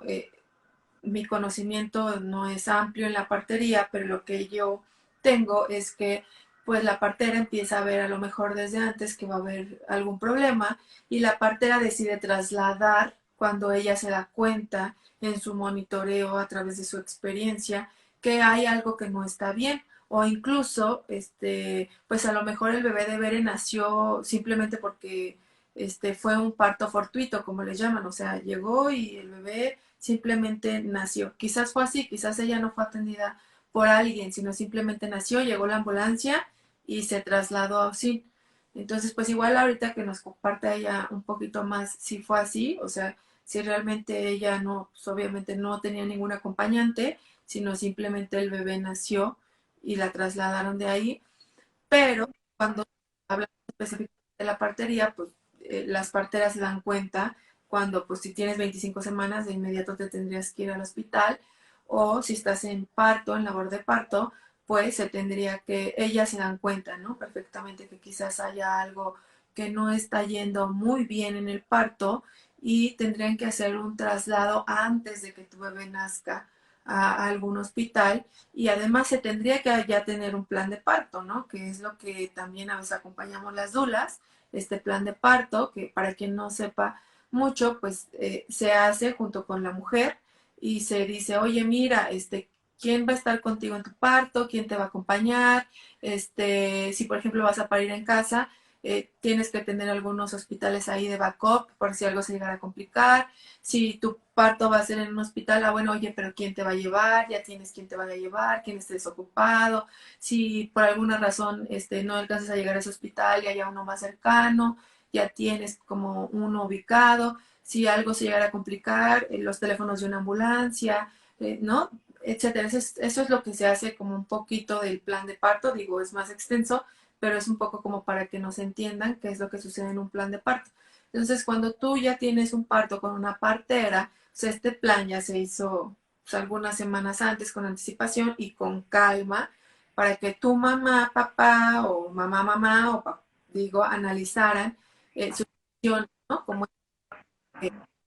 mi conocimiento no es amplio en la partería, pero lo que yo tengo es que pues la partera empieza a ver a lo mejor desde antes que va a haber algún problema y la partera decide trasladar cuando ella se da cuenta en su monitoreo a través de su experiencia que hay algo que no está bien o incluso pues a lo mejor el bebé de Bere nació simplemente porque fue un parto fortuito, como le llaman, o sea, llegó y el bebé simplemente nació. Quizás fue así, quizás ella no fue atendida por alguien, sino simplemente nació, llegó la ambulancia y se trasladó a USIN. Entonces, pues igual ahorita que nos comparte ella un poquito más si fue así, o sea, si realmente ella no, pues obviamente no tenía ningún acompañante, sino simplemente el bebé nació y la trasladaron de ahí, pero cuando hablamos específicamente de la partería, pues las parteras se dan cuenta cuando, pues si tienes 25 semanas, de inmediato te tendrías que ir al hospital, o si estás en parto, en labor de parto, pues se tendría que, ellas se dan cuenta, ¿no? Perfectamente que quizás haya algo que no está yendo muy bien en el parto y tendrían que hacer un traslado antes de que tu bebé nazca a algún hospital y además se tendría que ya tener un plan de parto, ¿no? Que es lo que también a veces acompañamos las dulas, este plan de parto, que para quien no sepa mucho, pues se hace junto con la mujer y se dice, oye, mira, ¿quién va a estar contigo en tu parto? ¿Quién te va a acompañar? Si por ejemplo vas a parir en casa, tienes que tener algunos hospitales ahí de backup por si algo se llegara a complicar. Si tu parto va a ser en un hospital, ah, bueno, oye, pero ¿quién te va a llevar? Ya tienes quién te vaya a llevar, quién esté desocupado. Si por alguna razón no alcanzas a llegar a ese hospital y haya uno más cercano, ya tienes como uno ubicado. Si algo se llegara a complicar, los teléfonos de una ambulancia, ¿no? Etcétera. Eso es lo que se hace como un poquito del plan de parto, digo, es más extenso, pero es un poco como para que nos entiendan qué es lo que sucede en un plan de parto. Entonces, cuando tú ya tienes un parto con una partera, o sea, este plan ya se hizo pues, algunas semanas antes con anticipación y con calma para que tu mamá, papá o mamá o digo, analizaran su situación, ¿no? Como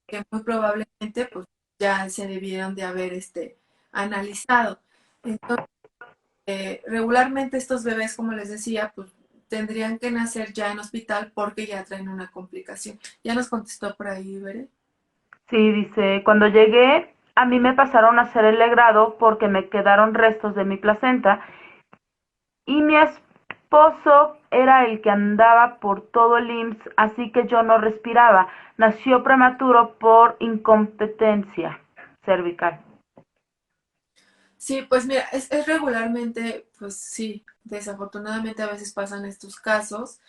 que muy probablemente pues ya se debieron de haber analizado. Entonces, regularmente estos bebés, como les decía, pues tendrían que nacer ya en hospital porque ya traen una complicación. Ya nos contestó por ahí, ¿veré? Sí, dice, cuando llegué, a mí me pasaron a hacer el legrado porque me quedaron restos de mi placenta y mi esposo era el que andaba por todo el IMSS, así que yo no respiraba. Nació prematuro por incompetencia cervical. Sí, pues mira, es regularmente, pues sí, desafortunadamente a veces pasan estos casos.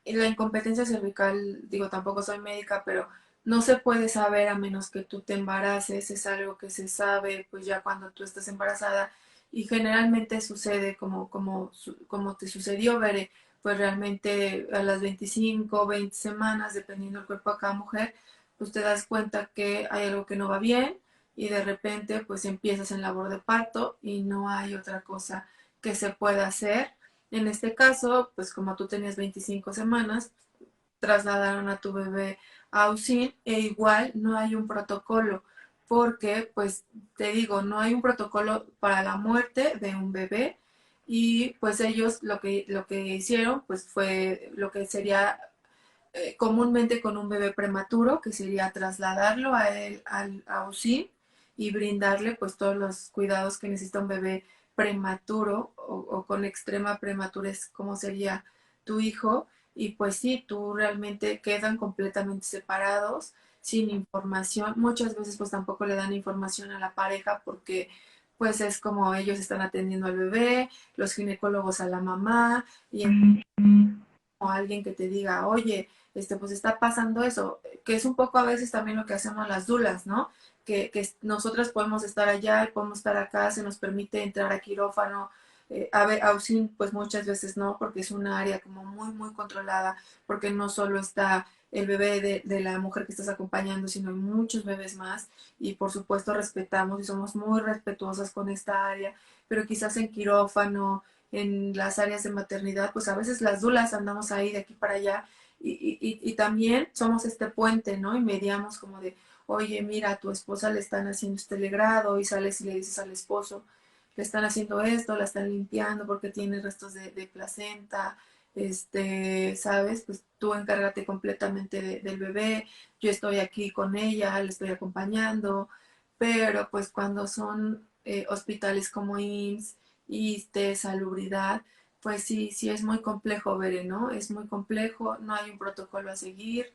Y la incompetencia cervical, digo, tampoco soy médica, pero no se puede saber a menos que tú te embaraces, es algo que se sabe pues ya cuando tú estás embarazada y generalmente sucede como te sucedió, Bere, pues realmente a las 25 20 semanas, dependiendo del cuerpo de cada mujer, pues te das cuenta que hay algo que no va bien y de repente pues empiezas en labor de parto y no hay otra cosa que se pueda hacer. En este caso, pues como tú tenías 25 semanas, trasladaron a tu bebé a UCIN e igual no hay un protocolo porque pues te digo, no hay un protocolo para la muerte de un bebé y pues ellos lo que hicieron pues fue lo que sería comúnmente con un bebé prematuro, que sería trasladarlo a él a UCI y brindarle pues todos los cuidados que necesita un bebé prematuro o con extrema prematurez como sería tu hijo y pues sí, tú realmente quedan completamente separados sin información. Muchas veces pues tampoco le dan información a la pareja porque pues es como ellos están atendiendo al bebé, los ginecólogos a la mamá y o alguien que te diga, oye, pues está pasando eso, que es un poco a veces también lo que hacemos las dulas, ¿no? Que nosotras podemos estar allá y podemos estar acá, se nos permite entrar a quirófano, a ver, AUSIN, pues muchas veces no, porque es una área como muy, muy controlada, porque no solo está el bebé de la mujer que estás acompañando, sino hay muchos bebés más y por supuesto respetamos y somos muy respetuosas con esta área, pero quizás en quirófano, en las áreas de maternidad, pues a veces las dulas andamos ahí de aquí para allá y también somos este puente, ¿no? Y mediamos como de, oye, mira, a tu esposa le están haciendo este legrado y sales y le dices al esposo, le están haciendo esto, la están limpiando porque tiene restos de placenta, ¿sabes? Pues tú encárgate completamente del bebé, yo estoy aquí con ella, le estoy acompañando, pero pues cuando son hospitales como IMSS, salubridad, pues sí, sí es muy complejo, Bere, ¿no? Es muy complejo, no hay un protocolo a seguir,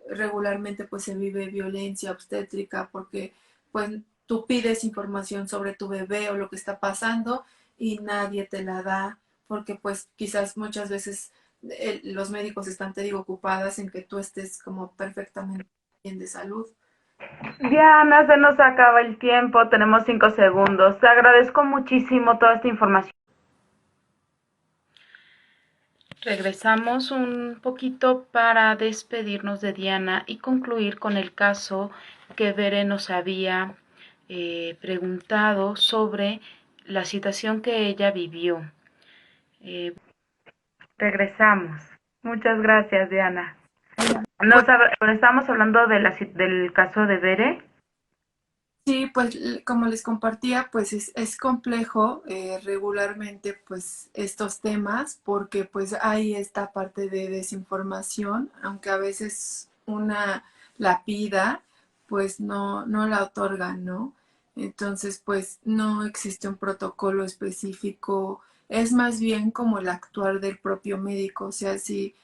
regularmente pues se vive violencia obstétrica porque pues tú pides información sobre tu bebé o lo que está pasando y nadie te la da porque pues quizás muchas veces los médicos están, te digo, ocupadas en que tú estés como perfectamente bien de salud. Diana, se nos acaba el tiempo, tenemos 5 segundos. Te agradezco muchísimo toda esta información. Regresamos un poquito para despedirnos de Diana y concluir con el caso que Bere nos había preguntado sobre la situación que ella vivió. Eh, Regresamos. Muchas gracias, Diana. Pues Estamos hablando de del caso de Bere. sí, pues como les compartía, pues es complejo regularmente pues estos temas porque pues hay esta parte de desinformación, aunque a veces una la pida, pues no la otorgan, ¿no? Entonces pues no existe un protocolo específico, es más bien como el actuar del propio médico, o sea, si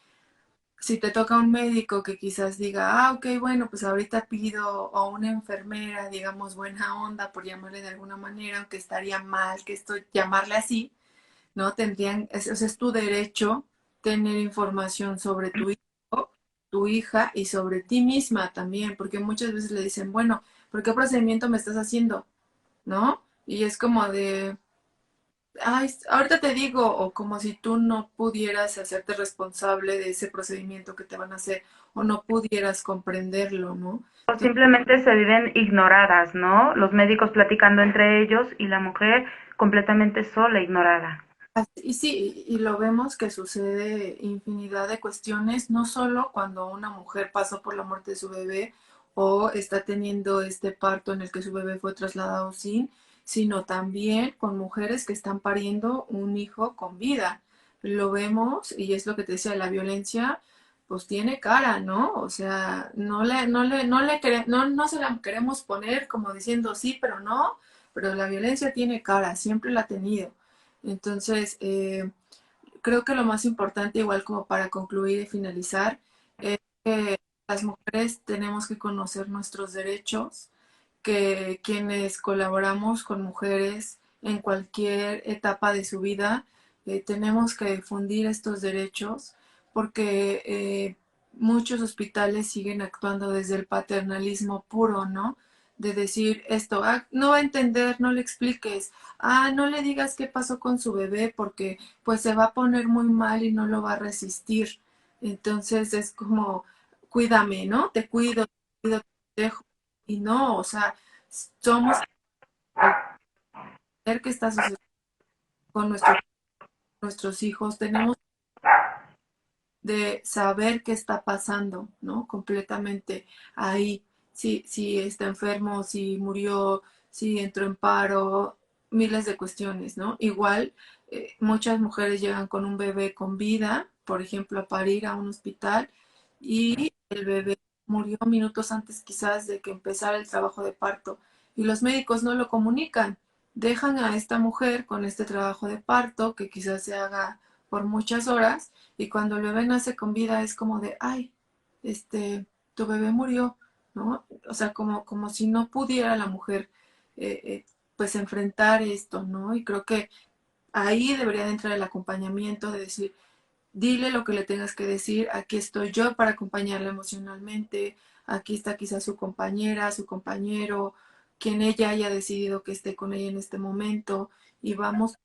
te toca un médico que quizás diga, ok, bueno, pues ahorita pido a una enfermera, digamos, buena onda, por llamarle de alguna manera, aunque estaría mal que esto llamarle así, ¿no? O sea, es tu derecho tener información sobre tu hijo, tu hija y sobre ti misma también, porque muchas veces le dicen, bueno, ¿por qué procedimiento me estás haciendo? ¿No? Y es como de, ay, ahorita te digo, o como si tú no pudieras hacerte responsable de ese procedimiento que te van a hacer, o no pudieras comprenderlo, ¿no? O simplemente se viven ignoradas, ¿no? Los médicos platicando entre ellos y la mujer completamente sola, ignorada. Y sí, y lo vemos que sucede infinidad de cuestiones, no solo cuando una mujer pasó por la muerte de su bebé o está teniendo este parto en el que su bebé fue trasladado sin, sino también con mujeres que están pariendo un hijo con vida. Lo vemos y es lo que te decía, la violencia pues tiene cara, ¿no? O sea, no se la queremos poner como diciendo sí, pero no, pero la violencia tiene cara, siempre la ha tenido. Entonces, creo que lo más importante, igual como para concluir y finalizar, es que las mujeres tenemos que conocer nuestros derechos, que quienes colaboramos con mujeres en cualquier etapa de su vida, tenemos que difundir estos derechos porque muchos hospitales siguen actuando desde el paternalismo puro, ¿no? De decir esto, ah, no va a entender, no le expliques, ah, no le digas qué pasó con su bebé porque pues se va a poner muy mal y no lo va a resistir. Entonces es como, cuídame, ¿no? Te cuido, te dejo. Y no, o sea, somos ver qué está sucediendo con nuestros hijos, tenemos de saber qué está pasando, ¿no? Completamente ahí, si está enfermo, si murió, si entró en paro, miles de cuestiones, ¿no? Igual, muchas mujeres llegan con un bebé con vida, por ejemplo, a parir a un hospital y el bebé murió minutos antes quizás de que empezara el trabajo de parto y los médicos no lo comunican. Dejan a esta mujer con este trabajo de parto que quizás se haga por muchas horas y cuando el bebé nace con vida es como de, ay, tu bebé murió, ¿no? O sea, como si no pudiera la mujer, eh, eh, pues enfrentar esto, ¿no? Y creo que ahí debería de entrar el acompañamiento, de decir, dile lo que le tengas que decir, aquí estoy yo para acompañarla emocionalmente, aquí está quizás su compañera, su compañero, quien ella haya decidido que esté con ella en este momento, y vamos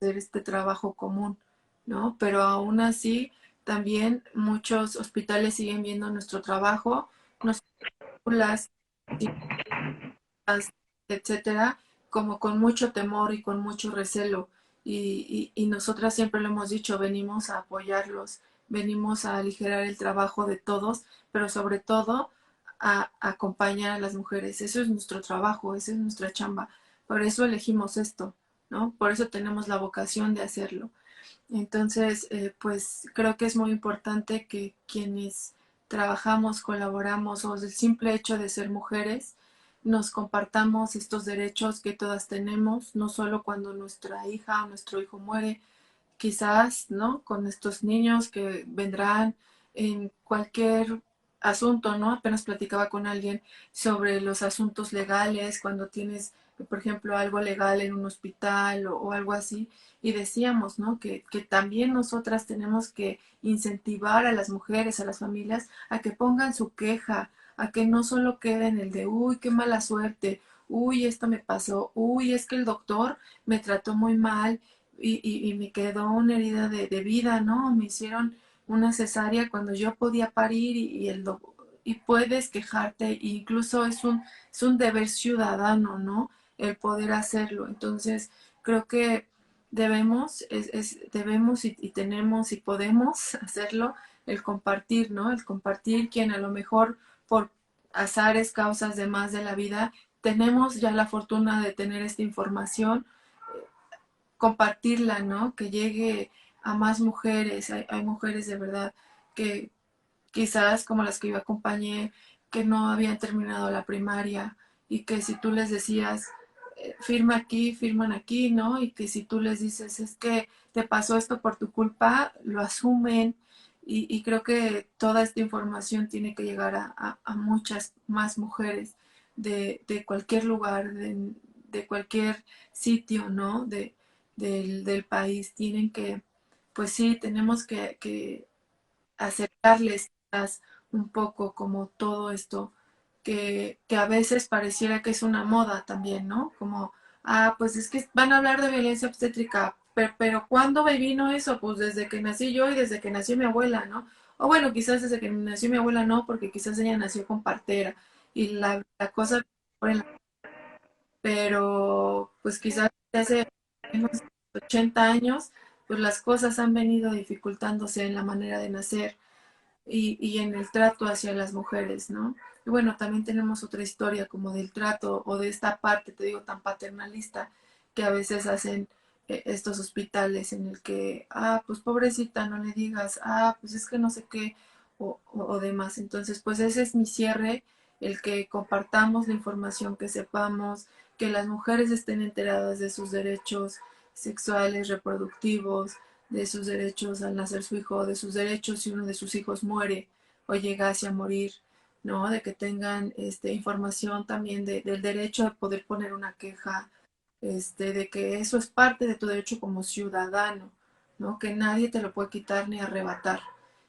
hacer este trabajo común, ¿no? Pero aún así, también muchos hospitales siguen viendo nuestro trabajo, nuestras células, etcétera, como con mucho temor y con mucho recelo. Y nosotras siempre lo hemos dicho, venimos a apoyarlos, venimos a aligerar el trabajo de todos, pero sobre todo a acompañar a las mujeres. Eso es nuestro trabajo, esa es nuestra chamba. Por eso elegimos esto, ¿no? Por eso tenemos la vocación de hacerlo. Entonces, pues creo que es muy importante que quienes trabajamos, colaboramos o el simple hecho de ser mujeres, nos compartamos estos derechos que todas tenemos, no solo cuando nuestra hija o nuestro hijo muere, quizás, ¿no? Con estos niños que vendrán en cualquier asunto, ¿no? Apenas platicaba con alguien sobre los asuntos legales, cuando tienes, por ejemplo, algo legal en un hospital o algo así, y decíamos, ¿no? Que también nosotras tenemos que incentivar a las mujeres, a las familias, a que pongan su queja, a que no solo quede en el de, uy, qué mala suerte, uy, esto me pasó, uy, es que el doctor me trató muy mal, y me quedó una herida de vida, ¿no? Me hicieron una cesárea cuando yo podía parir y puedes quejarte, e incluso es un deber ciudadano, ¿no? El poder hacerlo. Entonces, creo que debemos y tenemos y podemos hacerlo, el compartir, ¿no? El compartir quien a lo mejor por azares, causas de más de la vida, tenemos ya la fortuna de tener esta información, compartirla, ¿no? Que llegue a más mujeres. Hay mujeres de verdad que quizás como las que yo acompañé, que no habían terminado la primaria y que si tú les decías, firma aquí, firman aquí, ¿no? Y que si tú les dices, es que te pasó esto por tu culpa, lo asumen. Y creo que toda esta información tiene que llegar a muchas más mujeres de cualquier lugar, de cualquier sitio, ¿no? Del país. Tienen que, pues sí, tenemos que acercarles quizás un poco como todo esto, que a veces pareciera que es una moda también, ¿no? Como, ah, pues es que van a hablar de violencia obstétrica, pero ¿cuándo me vino eso? Pues desde que nací yo y desde que nació mi abuela, ¿no? O bueno, quizás desde que nació mi abuela no, porque quizás ella nació con partera y la cosa por el- pero pues quizás hace unos 80 años, pues las cosas han venido dificultándose en la manera de nacer y en el trato hacia las mujeres, ¿no? Y bueno, también tenemos otra historia como del trato o de esta parte, te digo, tan paternalista que a veces hacen estos hospitales en el que, pues pobrecita, no le digas, pues es que no sé qué, o demás. Entonces, pues ese es mi cierre, el que compartamos la información, que sepamos, que las mujeres estén enteradas de sus derechos sexuales, reproductivos, de sus derechos al nacer su hijo, de sus derechos si uno de sus hijos muere o llegase a morir, ¿no? De que tengan información también del derecho de poder poner una queja, de que eso es parte de tu derecho como ciudadano, ¿no? Que nadie te lo puede quitar ni arrebatar.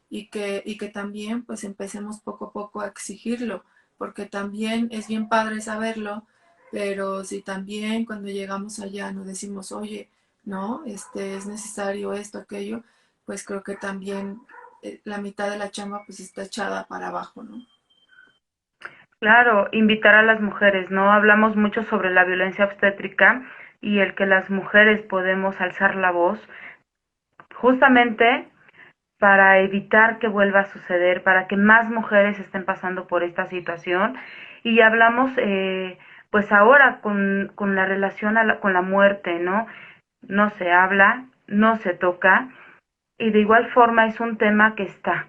Y que también pues empecemos poco a poco a exigirlo, porque también es bien padre saberlo, pero si también cuando llegamos allá nos decimos, oye, ¿no? Es necesario esto, aquello, pues creo que también la mitad de la chamba pues está echada para abajo, ¿no? Claro, invitar a las mujeres, ¿no? Hablamos mucho sobre la violencia obstétrica y el que las mujeres podemos alzar la voz justamente para evitar que vuelva a suceder, para que más mujeres estén pasando por esta situación. Y hablamos, pues ahora con la relación con la muerte, ¿no? No se habla, no se toca, y de igual forma es un tema que está,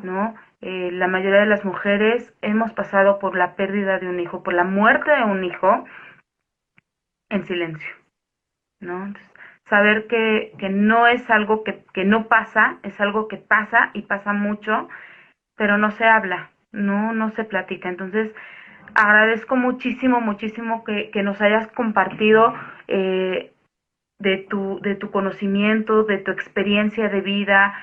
¿no? La mayoría de las mujeres hemos pasado por la pérdida de un hijo, por la muerte de un hijo en silencio, ¿no? Entonces, saber que no es algo que no pasa, es algo que pasa y pasa mucho, pero no se habla, no se platica. Entonces, agradezco muchísimo, muchísimo que nos hayas compartido de tu conocimiento, de tu experiencia de vida,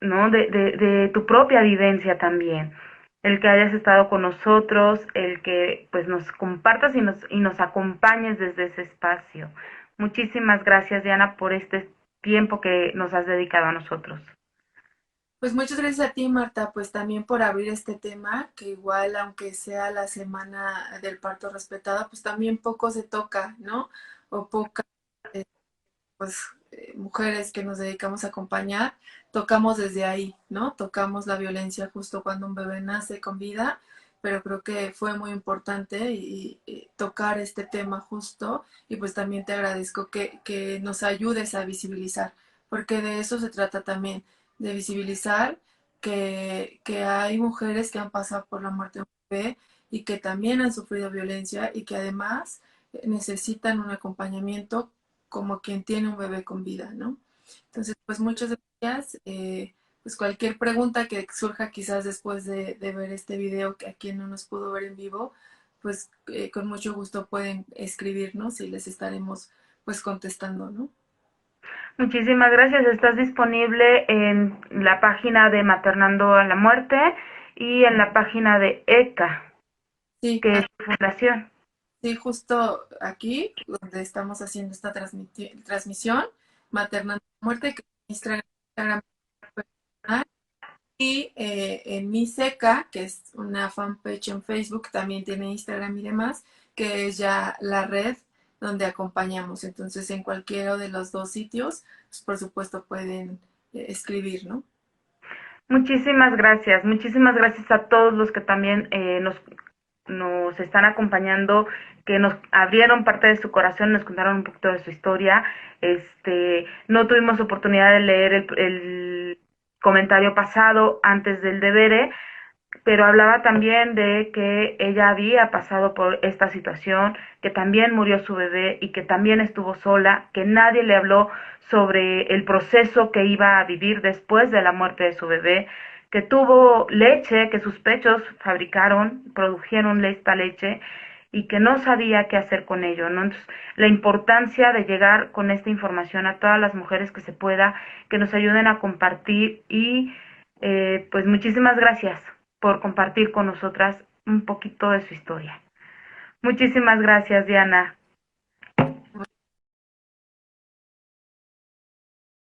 ¿no? De tu propia vivencia también. El que hayas estado con nosotros, el que pues nos compartas y nos acompañes desde ese espacio. Muchísimas gracias, Diana, por este tiempo que nos has dedicado a nosotros. Pues muchas gracias a ti, Marta, pues también por abrir este tema, que igual, aunque sea la semana del parto respetada, pues también poco se toca, ¿no? O pocas, pues, mujeres que nos dedicamos a acompañar, tocamos desde ahí, ¿no? Tocamos la violencia justo cuando un bebé nace con vida, pero creo que fue muy importante y tocar este tema justo, y pues también te agradezco que nos ayudes a visibilizar, porque de eso se trata también, de visibilizar que hay mujeres que han pasado por la muerte de un bebé y que también han sufrido violencia y que además necesitan un acompañamiento como quien tiene un bebé con vida, ¿no? Entonces, pues muchas gracias. Pues cualquier pregunta que surja quizás después de ver este video, que a quien no nos pudo ver en vivo, pues con mucho gusto pueden escribirnos y les estaremos pues contestando, ¿no? Muchísimas gracias. Estás disponible en la página de Maternando a la Muerte y en la página de ECA, Sí, que es tu fundación. sí, justo aquí, donde estamos haciendo esta transmisión, Maternando a la Muerte, que es Instagram personal. Y en Mi Seca, que es una fanpage en Facebook, también tiene Instagram y demás, que es ya la red donde acompañamos. Entonces, en cualquiera de los dos sitios, pues, por supuesto, pueden escribir, ¿no? Muchísimas gracias a todos los que también nos están acompañando, que nos abrieron parte de su corazón, nos contaron un poquito de su historia. No tuvimos oportunidad de leer el comentario pasado antes del deber, pero hablaba también de que ella había pasado por esta situación, que también murió su bebé y que también estuvo sola, que nadie le habló sobre el proceso que iba a vivir después de la muerte de su bebé, que tuvo leche, que sus pechos fabricaron, produjeron esta leche y que no sabía qué hacer con ello, ¿no? Entonces, la importancia de llegar con esta información a todas las mujeres que se pueda, que nos ayuden a compartir y pues muchísimas gracias por compartir con nosotras un poquito de su historia. Muchísimas gracias, Diana.